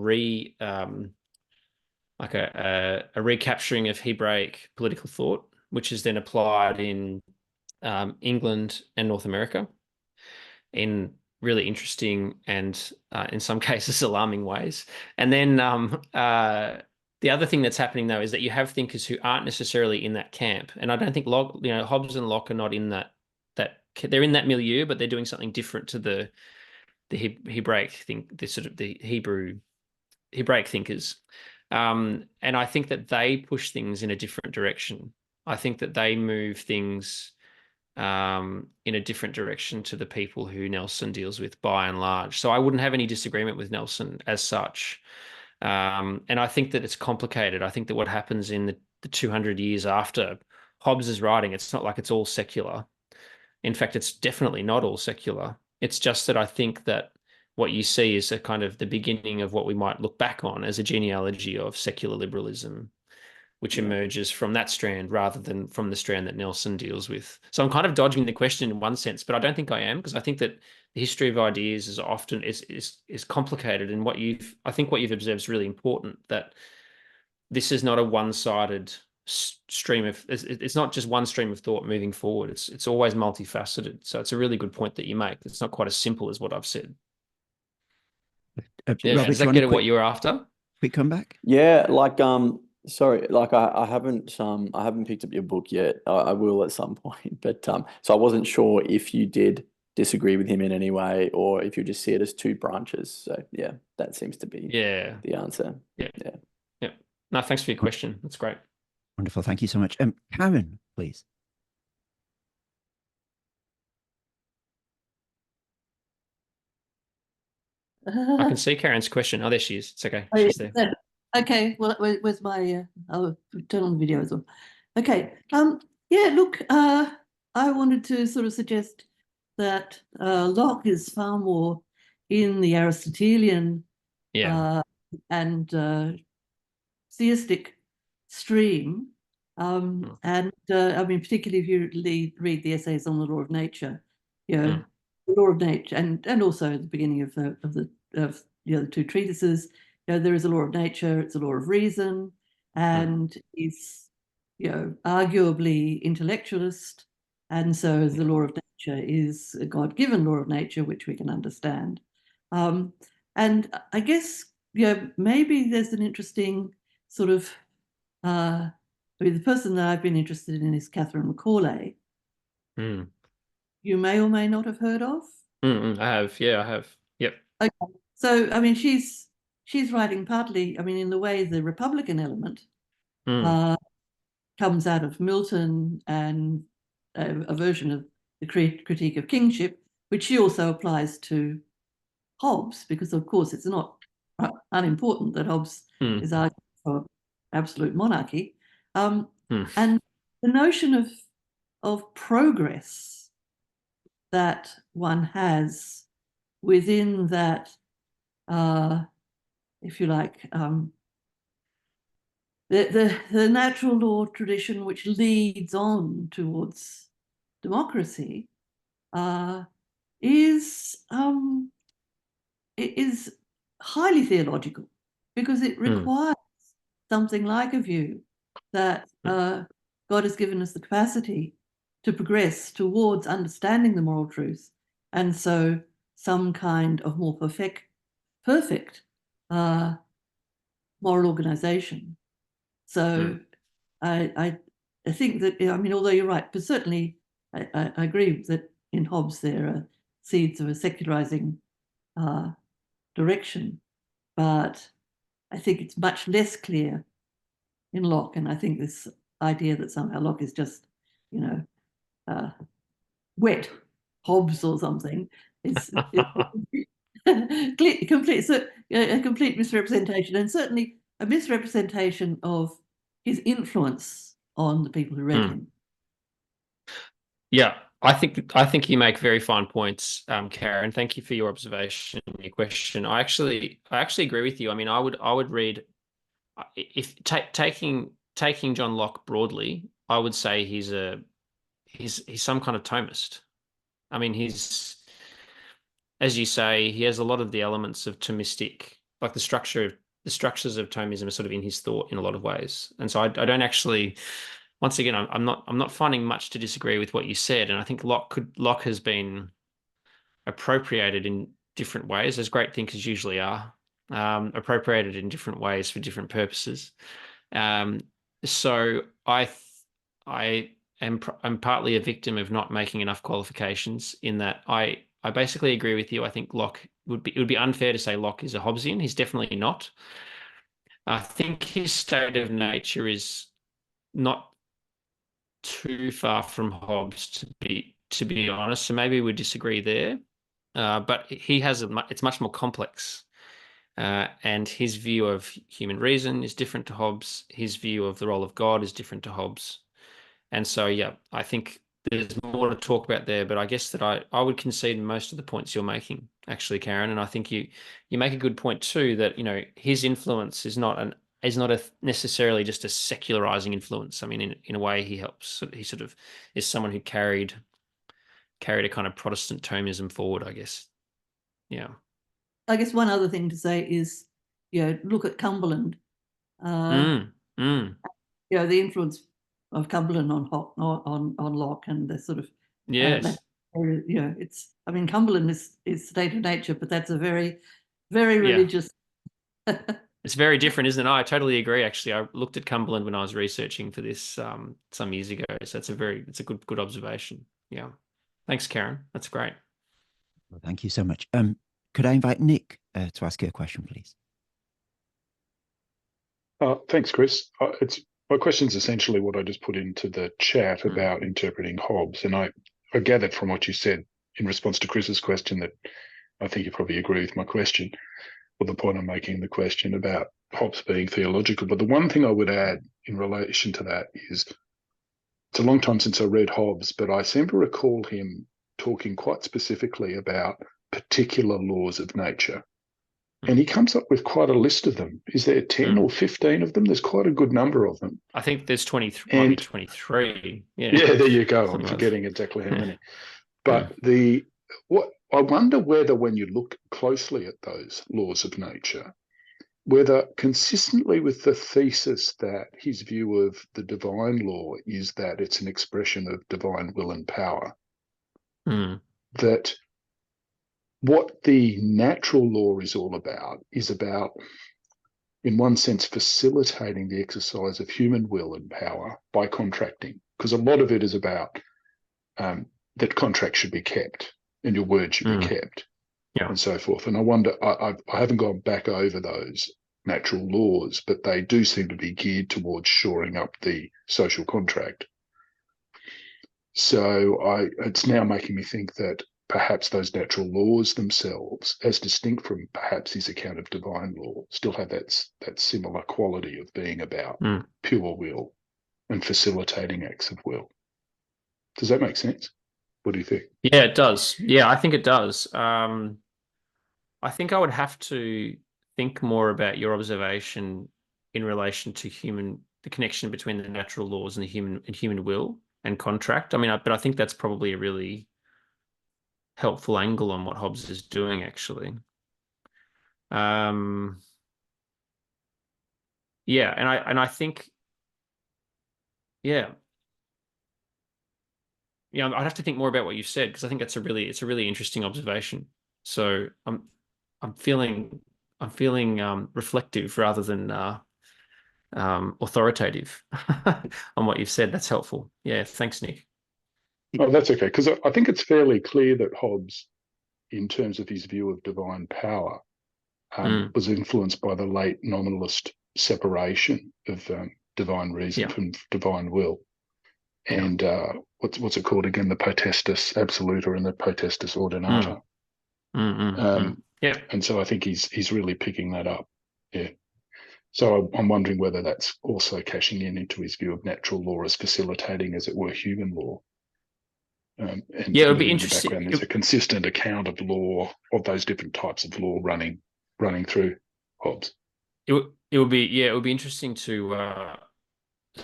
recapturing of Hebraic political thought, which is then applied in England and North America in really interesting and in some cases alarming ways. And then the other thing that's happening though is that you have thinkers who aren't necessarily in that camp, and I don't think Hobbes and Locke are not in that they're in that milieu, but they're doing something different to the Hebraic the Hebraic thinkers. And I think that they push things in a different direction. I think that they move things in a different direction to the people who Nelson deals with by and large. So I wouldn't have any disagreement with Nelson as such. And I think that it's complicated. I think that what happens in the 200 years after Hobbes' writing, it's not like it's all secular. In fact, it's definitely not all secular. It's just that I think that what you see is a kind of the beginning of what we might look back on as a genealogy of secular liberalism, which emerges from that strand rather than from the strand that Nelson deals with. So I'm kind of dodging the question in one sense, but I don't think I am, because I think that the history of ideas is often is complicated, and I think what you've observed is really important, that this is not a one-sided stream of it's not just one stream of thought moving forward. It's always multifaceted. So it's a really good point that you make. It's not quite as simple as what I've said. Robert, does that get at what you were after? Quick comeback? Yeah, like sorry, like I haven't picked up your book yet. I will at some point, but so I wasn't sure if you did disagree with him in any way, or if you just see it as two branches. So yeah, that seems to be the answer. Yeah. No, thanks for your question. That's great. Wonderful. Thank you so much. Karen, please. I can see Karen's question. Oh, there she is. It's okay. She's there. Okay. Well, where's my? I'll turn on the video as well. Okay. Yeah. Look, I wanted to sort of suggest that Locke is far more in the Aristotelian and theistic stream, and I mean, particularly if you read the essays on the law of nature, the law of nature, and also at the beginning of the two treatises, there is a law of nature, it's a law of reason, and he's arguably intellectualist, and so the law of nature is a God-given law of nature which we can understand, and I guess maybe there's an interesting sort of I mean, the person that I've been interested in is Catherine Macaulay. You may or may not have heard of. I have. Yeah, I have. Yep. Okay. So, I mean, she's writing partly, I mean, in the way the Republican element comes out of Milton and a version of the critique of kingship, which she also applies to Hobbes, because of course it's not unimportant that Hobbes is arguing for absolute monarchy. And the notion of progress that one has within that, if you like, the natural law tradition which leads on towards democracy is highly theological, because it requires something like a view that God has given us the capacity to progress towards understanding the moral truth, and so some kind of more perfect moral organization. So I think that, I mean, although you're right, but certainly I agree that in Hobbes there are seeds of a secularizing direction, but I think it's much less clear in Locke. And I think this idea that somehow Locke is just, you know, wet Hobbes or something is a complete misrepresentation, and certainly a misrepresentation of his influence on the people who read him. Yeah, I think you make very fine points, Karen. Thank you for your observation and your question. I actually agree with you. I mean, I would read, if taking John Locke broadly, I would say he's some kind of Thomist. I mean, he's, as you say, he has a lot of the elements of Thomistic, like the structures of Thomism are sort of in his thought in a lot of ways. And so I don't actually, once again, I'm not finding much to disagree with what you said. And I think Locke has been appropriated in different ways, as great thinkers usually are, appropriated in different ways for different purposes. So I'm partly a victim of not making enough qualifications, in that I basically agree with you. I think Locke it would be unfair to say Locke is a Hobbesian. He's definitely not. I think his state of nature is not too far from Hobbes, to be honest. So maybe we disagree there. But he has it's much more complex. And his view of human reason is different to Hobbes. His view of the role of God is different to Hobbes. And so, yeah, I think there's more to talk about there, but I guess that I would concede most of the points you're making, actually, Karen. And I think you make a good point too, that, you know, his influence is not necessarily just a secularizing influence. I mean, in a way, he helps. He sort of is someone who carried a kind of Protestant Thomism forward, I guess. Yeah. I guess one other thing to say is, you know, look at Cumberland. You know, the influence of Cumberland on Locke, and the sort of yes, you know, it's, I mean, Cumberland is state of nature, but that's a very, very religious. It's very different, isn't it? I totally agree. Actually, I looked at Cumberland when I was researching for this some years ago. So it's a good observation. Yeah, thanks, Karen. That's great. Well, thank you so much. Could I invite Nick to ask you a question, please? Thanks, Chris. My question's essentially what I just put into the chat about interpreting Hobbes. And I gathered from what you said in response to Chris's question that I think you probably agree with my question, or the point I'm making in the question about Hobbes being theological. But the one thing I would add in relation to that is, it's a long time since I read Hobbes, but I seem to recall him talking quite specifically about particular laws of nature. And he comes up with quite a list of them. Is there 10 or 15 of them? There's quite a good number of them. I think there's 23. 23. Yeah, there you go. I'm forgetting exactly how many. But I wonder whether, when you look closely at those laws of nature, whether consistently with the thesis that his view of the divine law is that it's an expression of divine will and power, that what the natural law is all about is about, in one sense, facilitating the exercise of human will and power by contracting, because a lot of it is about that contracts should be kept and your word should be kept, and so forth. And I wonder, I haven't gone back over those natural laws, but they do seem to be geared towards shoring up the social contract. So it's now making me think that perhaps those natural laws themselves, as distinct from perhaps his account of divine law, still have that similar quality of being about pure will and facilitating acts of will. Does that make sense? What do you think? Yeah, it does. Yeah, I think it does. I think I would have to think more about your observation in relation to the connection between the natural laws and the human will and contract. I mean, but I think that's probably a really helpful angle on what Hobbes is doing, actually. Yeah, and I think, yeah, I'd have to think more about what you said, because I think it's a really interesting observation. So I'm feeling reflective rather than authoritative on what you've said. That's helpful. Yeah, thanks, Nick. Oh, that's okay, because I think it's fairly clear that Hobbes, in terms of his view of divine power, was influenced by the late nominalist separation of divine reason from divine will. And what's it called again? The potestas absoluta and the potestas ordinata. Yeah. And so I think he's really picking that up. Yeah. So I'm wondering whether that's also cashing into his view of natural law as facilitating, as it were, human law. And yeah, it would be in interesting. The background, there's a consistent account of law, of those different types of law running through Hobbes. It would be interesting to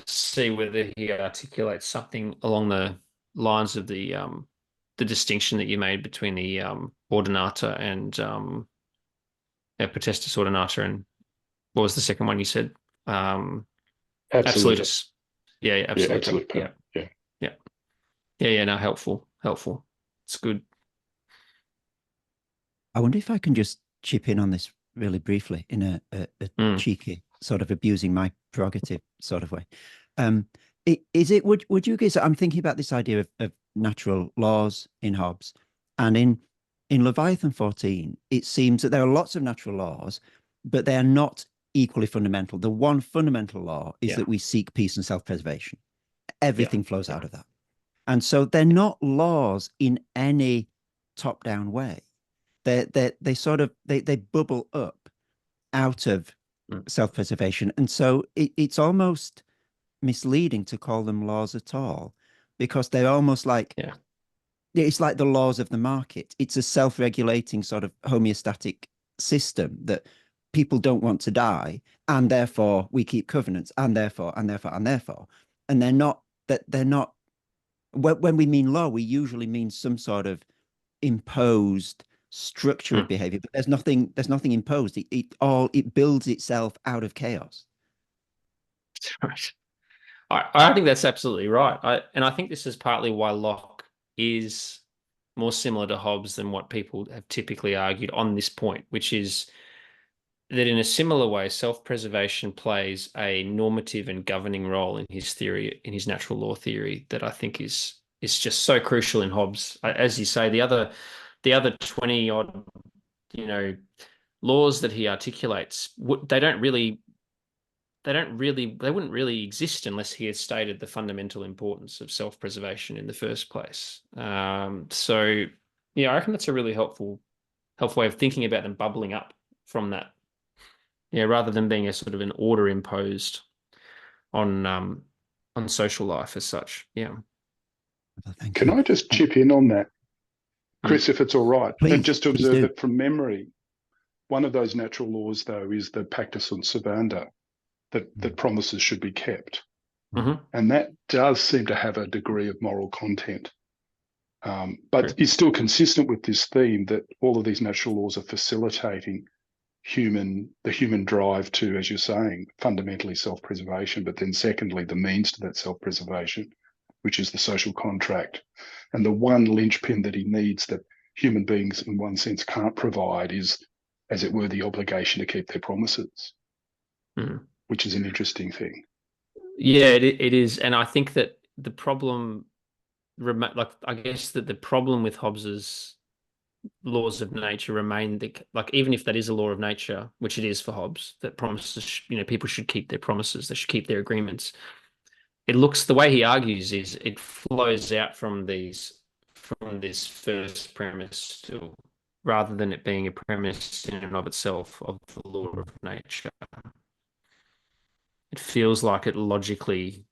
see whether he articulates something along the lines of the distinction that you made between the ordinata and potestas ordinata, and what was the second one you said? Absolutus. Yeah, absolute. Yeah, absolute power. Yeah. No, helpful. It's good. I wonder if I can just chip in on this really briefly in a cheeky sort of abusing my prerogative sort of way. Would you guys, I'm thinking about this idea of natural laws in Hobbes, and in Leviathan 14, it seems that there are lots of natural laws, but they are not equally fundamental. The one fundamental law is that we seek peace and self-preservation. Everything flows out of that. And so they're not laws in any top-down way. They sort of bubble up out of self-preservation. And so it's almost misleading to call them laws at all, because they're almost like, it's like the laws of the market. It's a self-regulating sort of homeostatic system that people don't want to die, and therefore we keep covenants, and therefore. And they're not, when we mean law, we usually mean some sort of imposed structure of behavior, but there's nothing imposed. It builds itself out of chaos. Right. I think that's absolutely right. And I think this is partly why Locke is more similar to Hobbes than what people have typically argued on this point, which is that in a similar way, self-preservation plays a normative and governing role in his theory, in his natural law theory, that I think is just so crucial in Hobbes. As you say, the other 20 odd, laws that he articulates, they wouldn't really exist unless he had stated the fundamental importance of self-preservation in the first place. So I reckon that's a really helpful way of thinking about them bubbling up from that. Yeah, rather than being a sort of an order imposed on social life as such. Yeah. Can I just chip in on that, Chris, if it's all right? Please, and just to observe that from memory, one of those natural laws, though, is the pacta sunt servanda, that promises should be kept. And that does seem to have a degree of moral content. But it's still consistent with this theme that all of these natural laws are facilitating the human drive to, as you're saying, fundamentally self-preservation, but then secondly, the means to that self-preservation, which is the social contract. And the one linchpin that he needs that human beings in one sense can't provide is, as it were, the obligation to keep their promises, which is an interesting thing. Yeah, it is. And I think that the problem, I guess that the problem with Hobbes's laws of nature remain like, even if that is a law of nature, which it is for Hobbes, that promises, people should keep their promises, they should keep their agreements. The way he argues is it flows out from this first premise still, rather than it being a premise in and of itself of the law of nature. It feels like it logically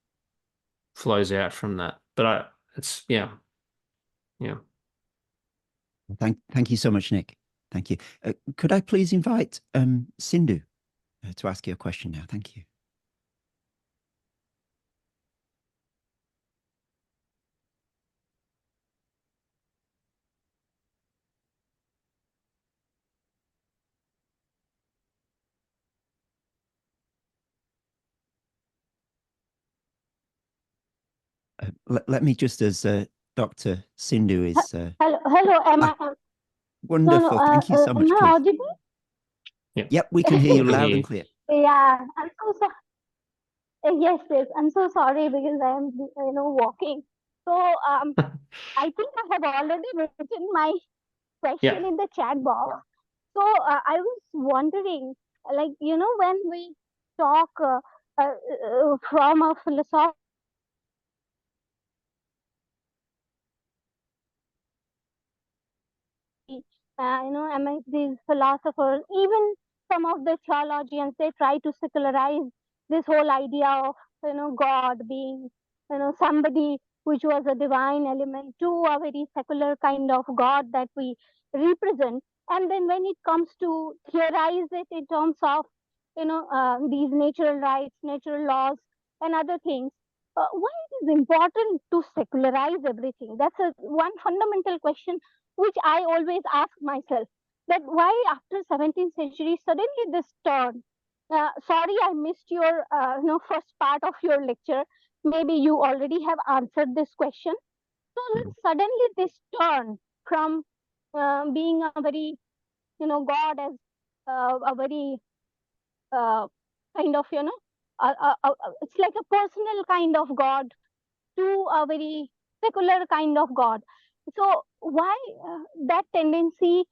flows out from that, but yeah. Thank you so much, Nick. Thank you. Could I please invite Sindhu to ask you a question now? Thank you. Let me just, as Dr. Sindhu is... hello, am I... Wonderful. Thank you so much. Am I audible? Yep, we can hear you loud and clear. Yeah, I'm so sorry. Yes, I'm so sorry because I'm, walking. So I think I have already written my question in the chat box. So I was wondering, like, when we talk from a philosophy, amongst these philosophers, even some of the theologians, they try to secularize this whole idea of, God being, somebody which was a divine element to a very secular kind of God that we represent. And then when it comes to theorize it in terms of, these natural rights, natural laws, and other things, why it is important to secularize everything? That's one fundamental question which I always ask myself, that why after 17th century suddenly this turn? Sorry, I missed your first part of your lecture. Maybe you already have answered this question. So suddenly this turn from being a very, God as a very kind of, it's like a personal kind of God to a very secular kind of God. So why that tendency?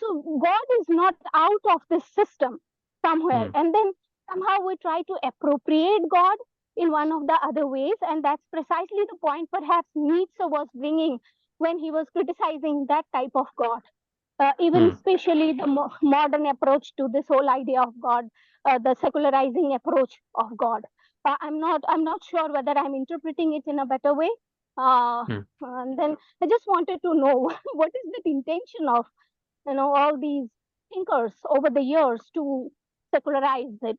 So God is not out of this system somewhere, and then somehow we try to appropriate God in one of the other ways, and that's precisely the point perhaps Nietzsche was bringing when he was criticizing that type of God. Even especially the modern approach to this whole idea of God, the secularizing approach of God. I'm not sure whether I'm interpreting it in a better way. And then I just wanted to know what is the intention of all these thinkers over the years to secularize it.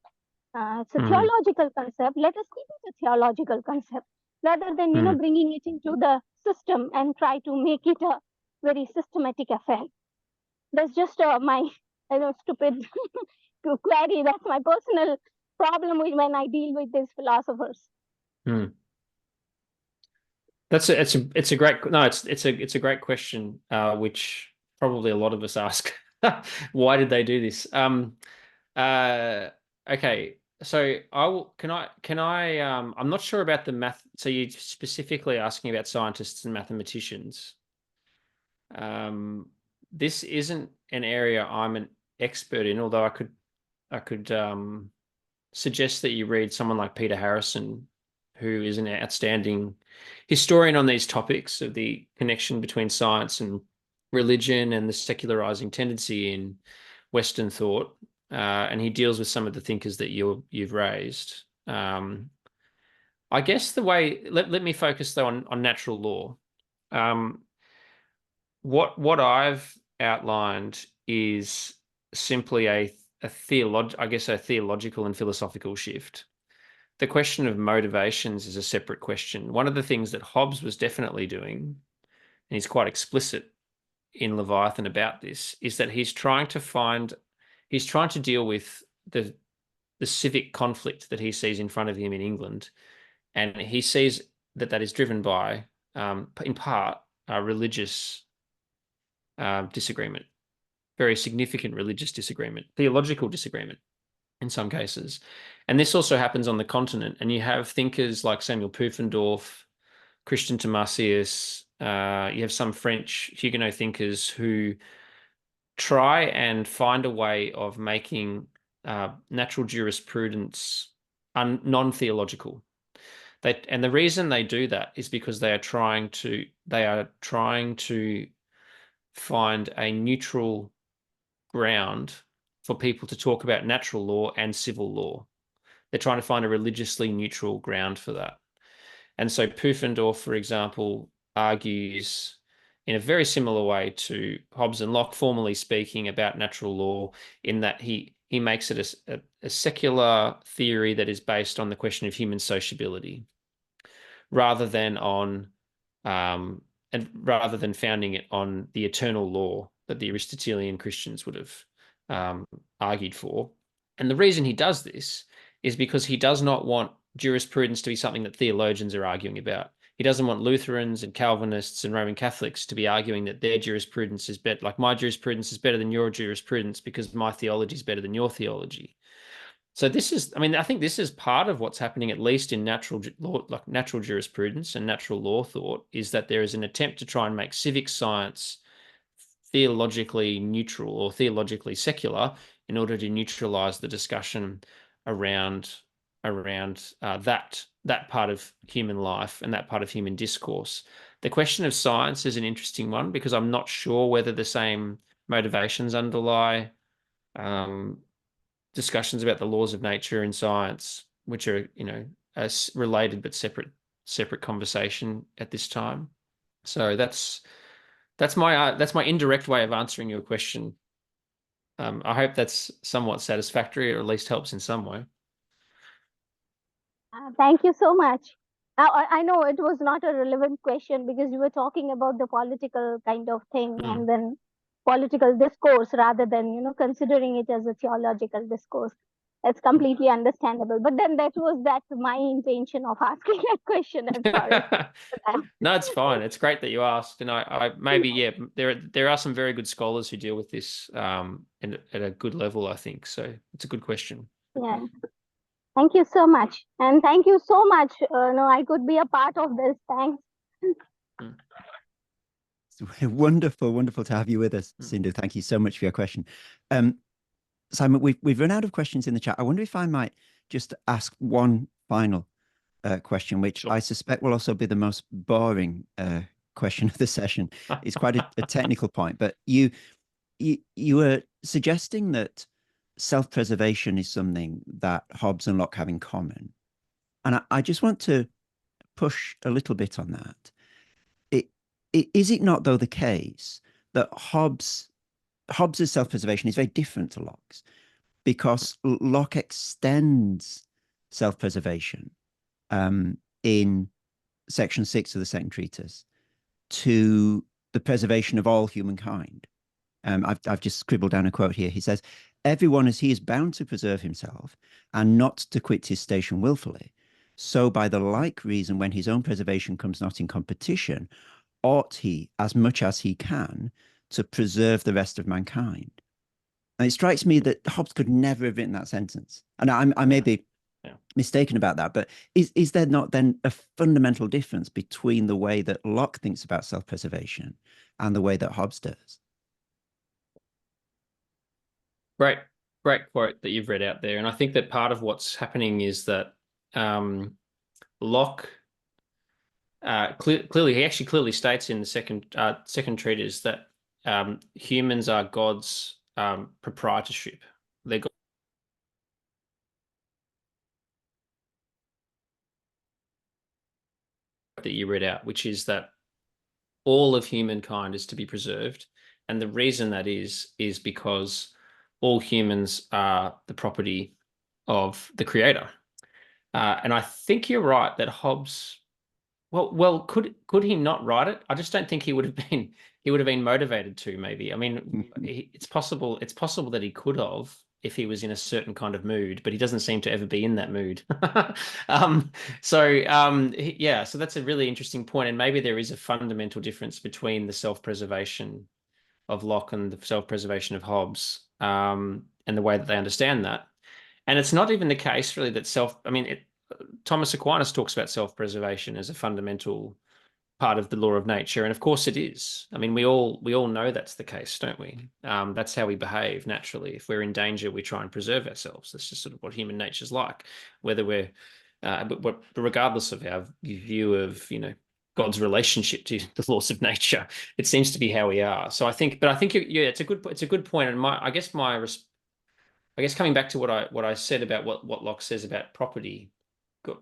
It's a theological concept. Let us keep it a theological concept rather than bringing it into the system and try to make it a very systematic affair. That's just my stupid query. That's my personal problem when I deal with these philosophers. It's a great question, which probably a lot of us ask. Why did they do this? Okay, so I'm not sure about the math. So you're specifically asking about scientists and mathematicians. This isn't an area I'm an expert in, although I could suggest that you read someone like Peter Harrison, who is an outstanding historian on these topics of the connection between science and religion and the secularizing tendency in Western thought. And he deals with some of the thinkers that you've raised. I guess the way, let me focus though on natural law. What I've outlined is simply a theological and philosophical shift. The question of motivations is a separate question. One of the things that Hobbes was definitely doing, and he's quite explicit in Leviathan about this, is that he's trying to deal with the civic conflict that he sees in front of him in England. And he sees that is driven by, in part, religious disagreement, very significant religious disagreement, theological disagreement in some cases. And this also happens on the continent. And you have thinkers like Samuel Pufendorf, Christian Thomasius, you have some French Huguenot thinkers who try and find a way of making natural jurisprudence non-theological. And the reason they do that is because they are trying to find a neutral ground for people to talk about natural law and civil law. They're trying to find a religiously neutral ground for that. And so Pufendorf, for example, argues in a very similar way to Hobbes and Locke, formally speaking, about natural law, in that he makes it a secular theory that is based on the question of human sociability, rather than founding it on the eternal law that the Aristotelian Christians would have argued for. And the reason he does this is because he does not want jurisprudence to be something that theologians are arguing about. He doesn't want Lutherans and Calvinists and Roman Catholics to be arguing that their jurisprudence is better, like my jurisprudence is better than your jurisprudence because my theology is better than your theology. So this is, I mean, I think this is part of what's happening, at least in natural law, like natural jurisprudence and natural law thought, is that there is an attempt to try and make civic science theologically neutral or theologically secular in order to neutralize the discussion around that part of human life and that part of human discourse. The question of science is an interesting one because I'm not sure whether the same motivations underlie discussions about the laws of nature and science, which are, you know, a related but separate conversation at this time. So that's my indirect way of answering your question. I hope that's somewhat satisfactory, or at least helps in some way. Thank you so much. I know it was not a relevant question because you were talking about the political kind of thing and then political discourse rather than, you know, considering it as a theological discourse. It's completely understandable. But then that was my intention of asking that question. I'm sorry. No, it's fine. It's great that you asked. And I maybe, yeah, there are some very good scholars who deal with this at a good level, I think. So it's a good question. Yeah. Thank you so much. And thank you so much. I could be a part of this. Thanks. It's wonderful to have you with us, Sindhu. Thank you so much for your question. Simon, we've run out of questions in the chat. I wonder if I might just ask one final question, which I suspect will also be the most boring question of the session. It's quite a technical point, but you were suggesting that self-preservation is something that Hobbes and Locke have in common. And I just want to push a little bit on that. Is it not, though, the case that Hobbes's self-preservation is very different to Locke's, because Locke extends self-preservation in section 6 of the second treatise to the preservation of all humankind. I've just scribbled down a quote here. He says, "Everyone as he is bound to preserve himself and not to quit his station willfully, so by the like reason when his own preservation comes not in competition, ought he, as much as he can, to preserve the rest of mankind." And it strikes me that Hobbes could never have written that sentence. And I may be mistaken about that, but is there not then a fundamental difference between the way that Locke thinks about self-preservation and the way that Hobbes does? Great quote that you've read out there. And I think that part of what's happening is that Locke clearly states in the second treatise that humans are God's proprietorship. They're God that you read out, which is that all of humankind is to be preserved. And the reason that is because all humans are the property of the Creator. And I think you're right that Hobbes, well, could he not write it? I just don't think he would have been motivated to. Maybe, I mean, it's possible that he could have if he was in a certain kind of mood, but he doesn't seem to ever be in that mood. So that's a really interesting point, and maybe there is a fundamental difference between the self-preservation of Locke and the self-preservation of Hobbes, and the way that they understand that. And it's not even the case really that Thomas Aquinas talks about self-preservation as a fundamental part of the law of nature, and of course it is. I mean, we all know that's the case, don't we? That's how we behave naturally. If we're in danger, we try and preserve ourselves. That's just sort of what human nature's like. Whether we're, but regardless of our view of God's relationship to the laws of nature, it seems to be how we are. So I think it's a good point. And I guess coming back to what I said about what Locke says about property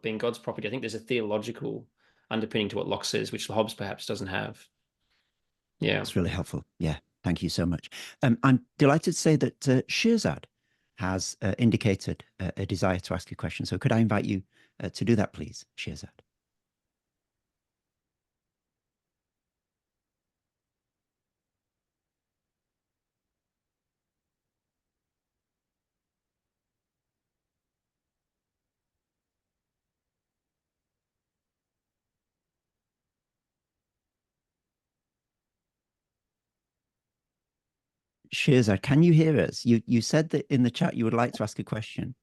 being God's property, I think there's a theological underpinning to what Locke says, which Hobbes perhaps doesn't have. Yeah, it's really helpful. Yeah, thank you so much. I'm delighted to say that Shirzad has indicated a desire to ask a question. So could I invite you to do that, please, Shirzad? Shirzad, can you hear us? You said that in the chat you would like to ask a question,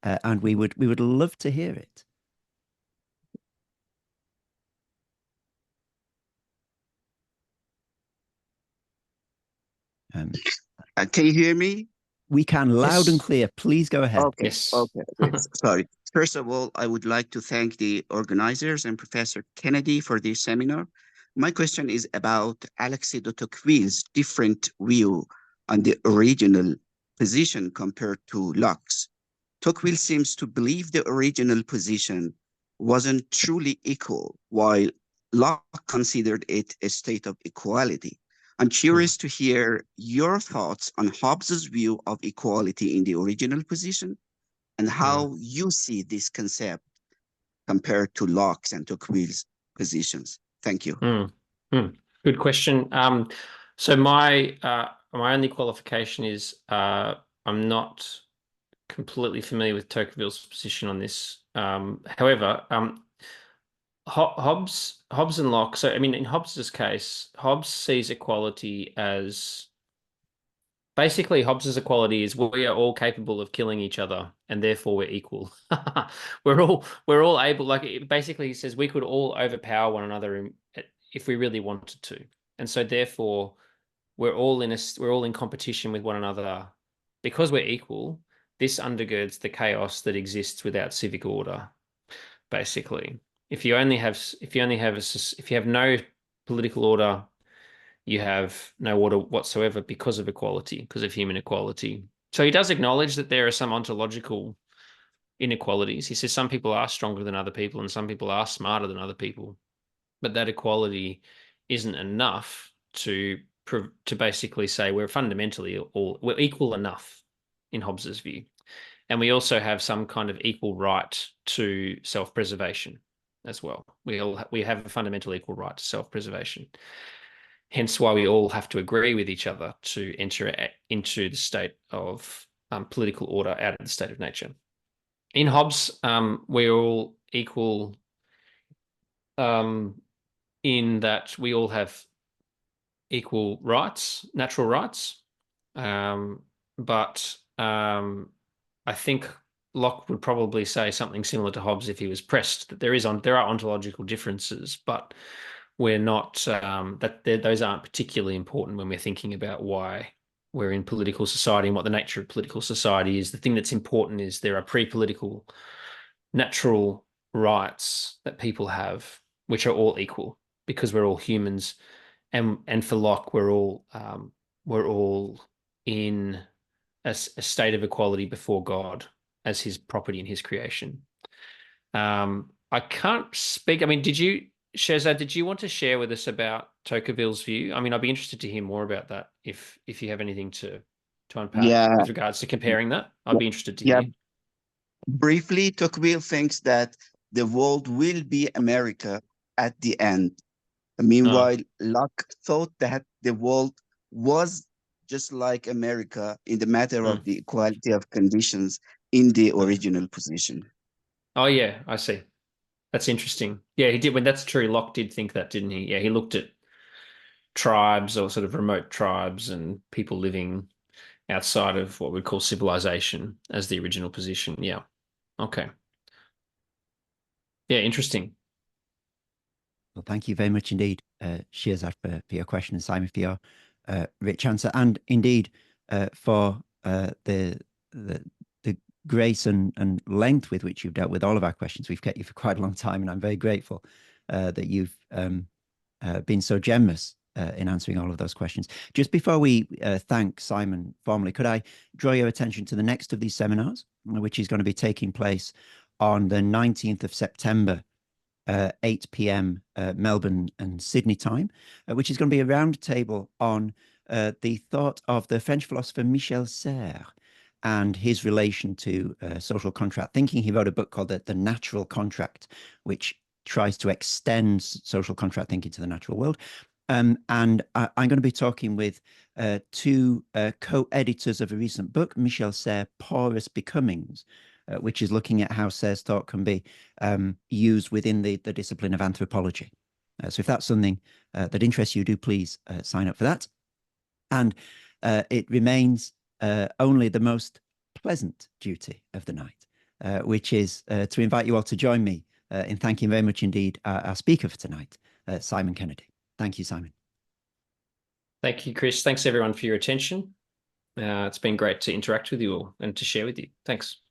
and we would love to hear it. Can you hear me? We can, loud and clear. Please go ahead. Okay. Yes. Okay. Sorry. First of all, I would like to thank the organizers and Professor Kennedy for this seminar. My question is about Alexis de Tocqueville's different view on the original position compared to Locke's. Tocqueville seems to believe the original position wasn't truly equal, while Locke considered it a state of equality. I'm curious to hear your thoughts on Hobbes's view of equality in the original position and how you see this concept compared to Locke's and Tocqueville's positions. Thank you. Good question. So my only qualification is I'm not completely familiar with Tocqueville's position on this. However, Hobbes and Locke. So I mean, in Hobbes's case, Hobbes sees equality as basically Hobbes's equality is we are all capable of killing each other, and therefore we're equal. we're all able. Like basically, he says we could all overpower one another if we really wanted to, and so therefore we're all in competition with one another because we're equal. This undergirds the chaos that exists without civic order. Basically, if you have no political order, you have no order whatsoever because of equality, because of human equality. So he does acknowledge that there are some ontological inequalities. He says some people are stronger than other people and some people are smarter than other people, but that equality isn't enough to basically say we're fundamentally we're equal enough in Hobbes's view. And we also have some kind of equal right to self-preservation as well. We have a fundamental equal right to self-preservation. Hence why we all have to agree with each other to enter into the state of political order out of the state of nature. In Hobbes, we're all equal in that we all have equal rights, natural rights. But I think Locke would probably say something similar to Hobbes if he was pressed, that there are ontological differences, but we're not those aren't particularly important when we're thinking about why we're in political society and what the nature of political society is. The thing that's important is there are pre-political natural rights that people have, which are all equal because we're all humans, and for Locke, we're all in a state of equality before God as his property and his creation. I can't speak. I mean, Shirzad, did you want to share with us about Tocqueville's view? I mean, I'd be interested to hear more about that if you have anything to unpack with regards to comparing that. I'd be interested to hear. Briefly, Tocqueville thinks that the world will be America at the end. Meanwhile, Locke thought that the world was just like America in the matter of the equality of conditions in the original position. Oh, yeah, I see. That's interesting. Yeah, he did. When that's true, Locke did think that, didn't he? Yeah, he looked at tribes or sort of remote tribes and people living outside of what we'd call civilization as the original position. Yeah. Okay. Yeah, interesting. Well, thank you very much indeed, Shirzad, for your question, and Simon for your rich answer, and indeed for the grace and length with which you've dealt with all of our questions. We've kept you for quite a long time, and I'm very grateful that you've been so generous in answering all of those questions. Just before we thank Simon formally, could I draw your attention to the next of these seminars, which is going to be taking place on the 19th of September, 8 p.m. Melbourne and Sydney time, which is going to be a round table on the thought of the French philosopher Michel Serres and his relation to social contract thinking. He wrote a book called The Natural Contract, which tries to extend social contract thinking to the natural world. And I'm going to be talking with two co-editors of a recent book, Michel Serres' Porous Becomings, which is looking at how Serres' thought can be used within the discipline of anthropology. So if that's something that interests you, do please sign up for that. And it remains only the most pleasant duty of the night, which is to invite you all to join me in thanking very much indeed our speaker for tonight, Simon Kennedy. Thank you, Simon. Thank you, Chris. Thanks, everyone, for your attention. It's been great to interact with you all and to share with you. Thanks.